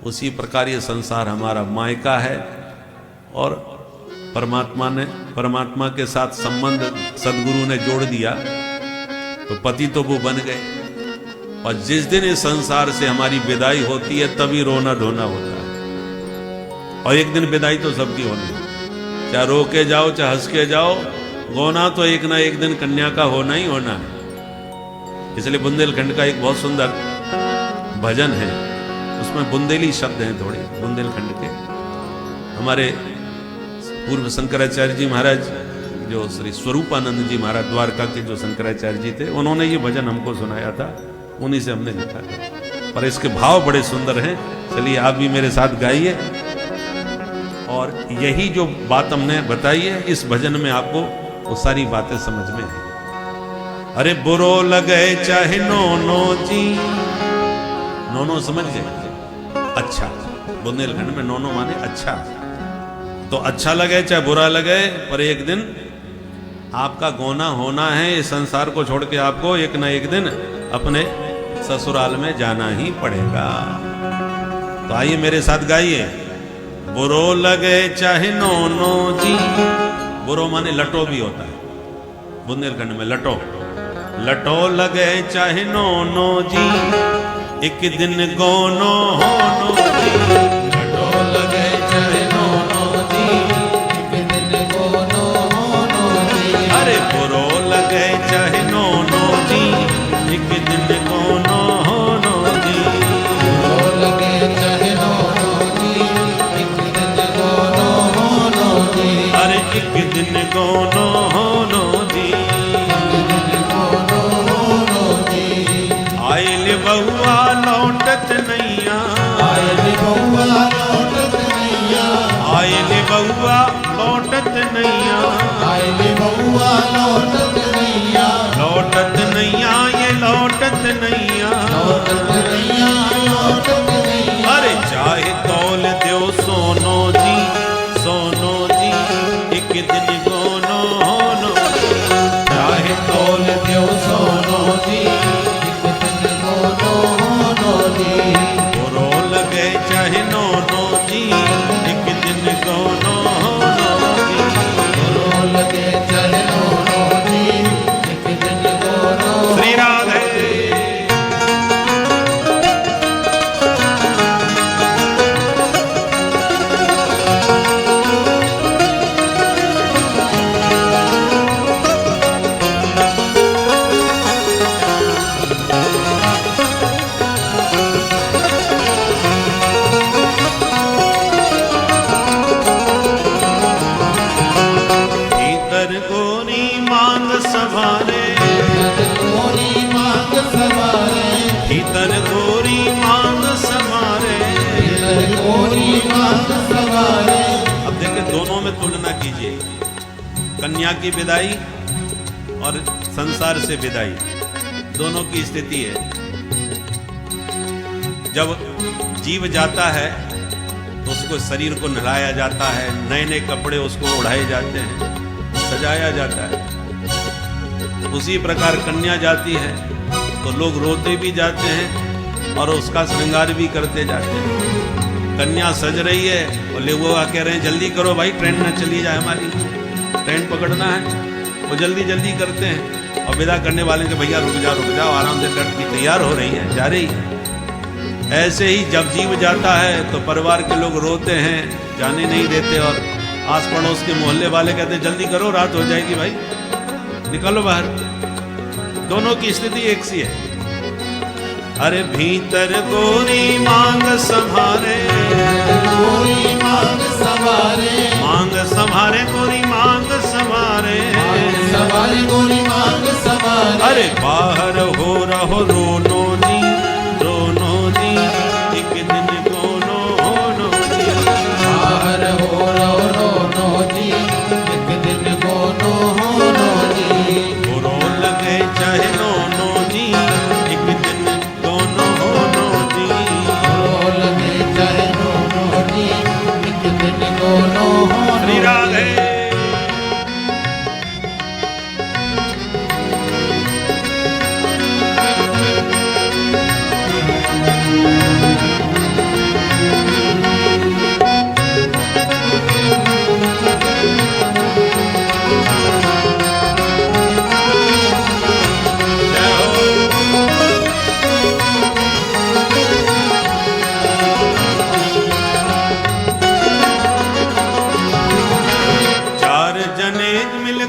उसी प्रकार ये संसार हमारा मायका है। और परमात्मा के साथ संबंध सदगुरु ने जोड़ दिया तो पति तो वो बन गए। और जिस दिन इस संसार से हमारी विदाई होती है तभी रोना धोना होता है। और एक दिन विदाई तो सबकी होनी है, चाहे रो के जाओ चाहे हंस के जाओ, गौना तो एक ना एक दिन कन्या का होना ही होना है। इसलिए बुंदेलखंड का एक बहुत सुंदर भजन है, उसमें बुंदेली शब्द हैं थोड़े बुंदेलखंड के। हमारे पूर्व शंकराचार्य जी महाराज, जो श्री स्वरूपानंद जी महाराज द्वारका के जो शंकराचार्य जी थे, उन्होंने ये भजन हमको सुनाया था, उन्हीं से हमने लिखा था। पर इसके भाव बड़े सुंदर हैं, चलिए आप भी मेरे साथ गाइए। और यही जो बात हमने बताई है इस भजन में आपको वो सारी बातें समझ में आई। अरे बुरो लगे चाहे नोनो जी, नोनो समझ गए, अच्छा, बुंदेलखंड में नोनो माने अच्छा, तो अच्छा लगे चाहे बुरा लगे, पर एक दिन आपका गोना होना है। इस संसार को छोड़ के आपको एक ना एक दिन अपने ससुराल में जाना ही पड़ेगा। तो आइए मेरे साथ गाइए, बुरो लगे चाहे नोनो जी। बुरो माने लटो भी होता है बुंदेलखंड में, लटो, लटो लगे चाहे नोनो जी, एक दिन गोनो होनो जी। लटो लगे चाहे नोनो जी, एक दिन गोनो होनो जी। अरे बुरो लगे चाहे नोनो जी, एक दिन गोनो होनो जी। बुरो लगे चाहे नोनो जी, एक दिन गोनो होनो जी। अरे एक दिन गोनो होनो जी। आइल बहुआ लौटत नैया, आइल बहुआ लौटत नैया, आइल बहुआ लौटत नैया, आइल बहुआ लौटत नैया, लौटत नैया ये लौटत नैया, लौटत नैया लौटत नैया। अरे चाहे तौल दो सोनो जी, सोनो जी, एक दिन गोनो होनो, चाहे तौल दो सोनो जी, बुरो लगे चाहे नोनो जी, एक दिन गोनो होनो जी। बुरो लगे चाहे नोनो जी, एक दिन गोनो। श्री राधे। भीतर गोरी मांग समारे, अब देखिए दोनों में तुलना कीजिए, कन्या की विदाई और संसार से विदाई, दोनों की स्थिति है। जब जीव जाता है तो उसको शरीर को नहलाया जाता है, नए नए कपड़े उसको ओढ़ाए जाते हैं, सजाया जाता है। उसी प्रकार कन्या जाती है तो लोग रोते भी जाते हैं और उसका श्रृंगार भी करते जाते हैं। कन्या सज रही है और लोग कह रहे हैं जल्दी करो भाई, ट्रेन न चली जाए, हमारी ट्रेन पकड़ना है। वो जल्दी जल्दी करते हैं और विदा करने वाले के भैया रुक जाओ, आराम से लड़की तैयार हो रही है, जा रही है। ऐसे ही जब जीव जाता है तो परिवार के लोग रोते हैं, जाने नहीं देते, और आस पड़ोस के मोहल्ले वाले कहते हैं जल्दी करो, रात हो जाएगी भाई, निकलो बाहर। दोनों की स्थिति एक सी है। अरे भीतर गोरी मांग संभारे, गोरी मांग संभारे, मांग संभारे गोरी मांग संभारे, संभारे गोरी मांग संभारे। अरे बाहर हो रहो रोनो जी, रोनो जी, एक दिन गोनो होनो जी। बाहर हो रहो रोनो जी, एक दिन गोनो होनो जी। बुरो लगे चाहे नोनो जी, एक दिन गोनो होनो जी। बुरो लगे चाहे नोनो जी, एक दिन गोनो होनो। श्री राधे।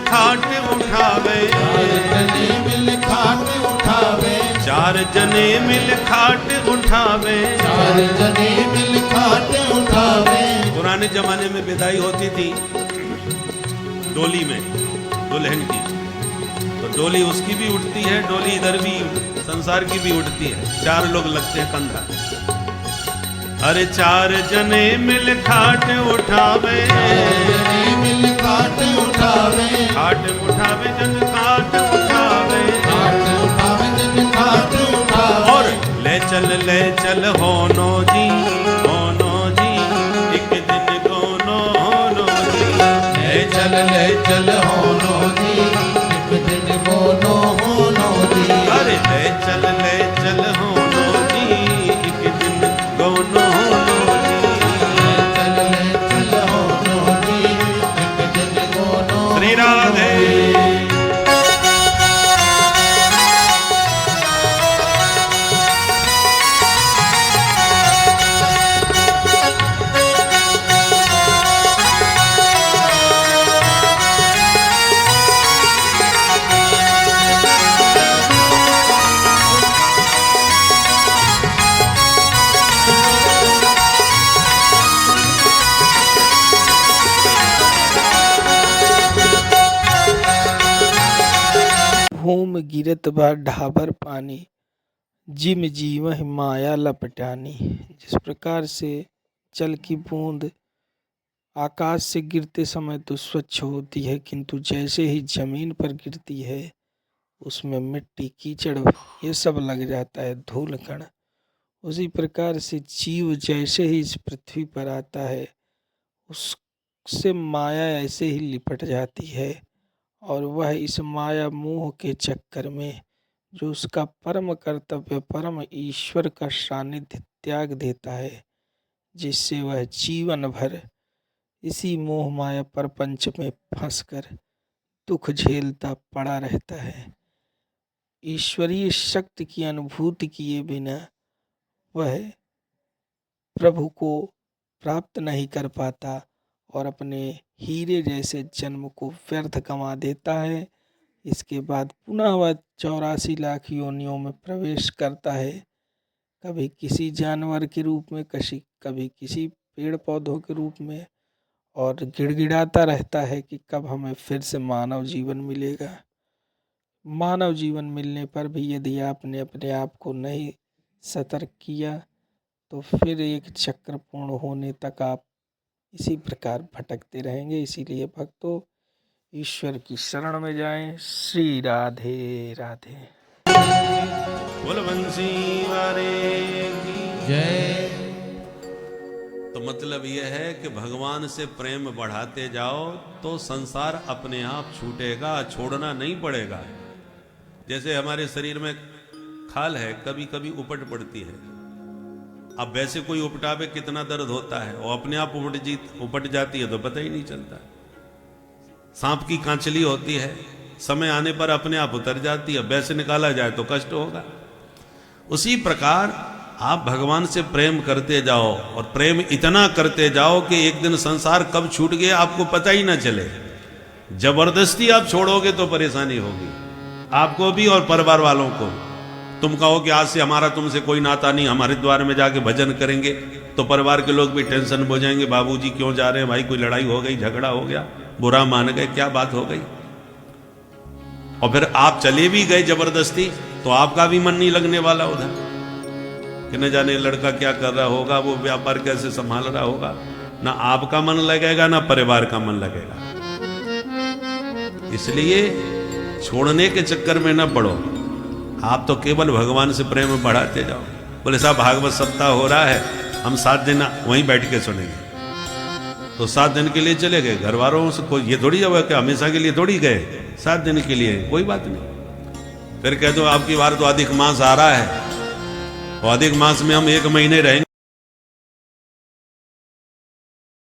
खाट उठावे, चार जने मिल खाट उठावे, चार जने मिल खाट उठावे। पुराने जमाने में विदाई होती थी डोली में, दुल्हन की, तो डोली उसकी भी उठती है, डोली इधर भी संसार की भी उठती है, चार लोग लगते हैं कंधा। अरे चार जने मिल खाट उठावे, मिल खाट उठावे, खाट उठावे जन खाट उठावे, खाट उठावे जन खाट उठावे। और ले चल होनो जी, होनो जी, एक दिन गोनो होनो जी। ले चल होनो जी, एक दिन गोनो होनो जी। अरे ले चल होनो जी, एक दिन गोनो होनो जी। ले चल होनो जी, एक दिन गोनो। श्री राधे। भूम गिरत बा ढाबर पानी, जिम जीवह माया लपटानी। जिस प्रकार से जल की बूंद आकाश से गिरते समय तो स्वच्छ होती है, किंतु जैसे ही जमीन पर गिरती है उसमें मिट्टी कीचड़ ये सब लग जाता है, धूल कण। उसी प्रकार से जीव जैसे ही इस पृथ्वी पर आता है उससे माया ऐसे ही लिपट जाती है, और वह इस माया मोह के चक्कर में जो उसका परम कर्तव्य परम ईश्वर का सानिध्य त्याग देता है, जिससे वह जीवन भर इसी मोह माया प्रपंच में फंसकर दुख झेलता पड़ा रहता है। ईश्वरीय शक्ति की अनुभूति किए बिना वह प्रभु को प्राप्त नहीं कर पाता और अपने हीरे जैसे जन्म को व्यर्थ गंवा देता है। इसके बाद पुनः वह 84 लाख योनियों में प्रवेश करता है, कभी किसी जानवर के रूप में, कभी किसी पेड़ पौधों के रूप में, और गिड़गिड़ाता रहता है कि कब हमें फिर से मानव जीवन मिलेगा। मानव जीवन मिलने पर भी यदि आपने अपने आप को नहीं सतर्क किया तो फिर एक चक्र पूर्ण होने तक आप इसी प्रकार भटकते रहेंगे। इसीलिए भक्तों ईश्वर की शरण में जाएं। श्री राधे राधे। बोल बंसी वाले की जय। तो मतलब यह है कि भगवान से प्रेम बढ़ाते जाओ तो संसार अपने आप छूटेगा, छोड़ना नहीं पड़ेगा। जैसे हमारे शरीर में खाल है, कभी कभी उपट पड़ती है। अब वैसे कोई उपटावे कितना दर्द होता है, वो अपने आप उपट जाती है तो पता ही नहीं चलता। सांप की कांचली होती है, समय आने पर अपने आप उतर जाती है, वैसे निकाला जाए तो कष्ट होगा। उसी प्रकार आप भगवान से प्रेम करते जाओ, और प्रेम इतना करते जाओ कि एक दिन संसार कब छूट गया आपको पता ही ना चले। जबरदस्ती आप छोड़ोगे तो परेशानी होगी आपको भी और परिवार वालों को। तुम कहो कि आज से हमारा तुमसे कोई नाता नहीं, हम हरिद्वार में जाके भजन करेंगे, तो परिवार के लोग भी टेंशन हो जाएंगे, बाबूजी क्यों जा रहे हैं, भाई कोई लड़ाई हो गई, झगड़ा हो गया, बुरा मान गए, क्या बात हो गई। और फिर आप चले भी गए जबरदस्ती तो आपका भी मन नहीं लगने वाला उधर, कि न जाने लड़का क्या कर रहा होगा, वो व्यापार कैसे संभाल रहा होगा। ना आपका मन लगेगा ना परिवार का मन लगेगा। इसलिए छोड़ने के चक्कर में न पड़ो, आप तो केवल भगवान से प्रेम बढ़ाते जाओ। बोले साहब भागवत सप्ताह हो रहा है, हम 7 दिन वहीं बैठ के सुनेंगे। तो 7 दिन के लिए चले गए, घर वालों से कोई ये थोड़ी जब कि हमेशा के लिए थोड़ी गए, 7 दिन के लिए कोई बात नहीं। फिर कह दो आपकी बार तो अधिक मास आ रहा है, और अधिक मास में हम 1 महीने रहेंगे।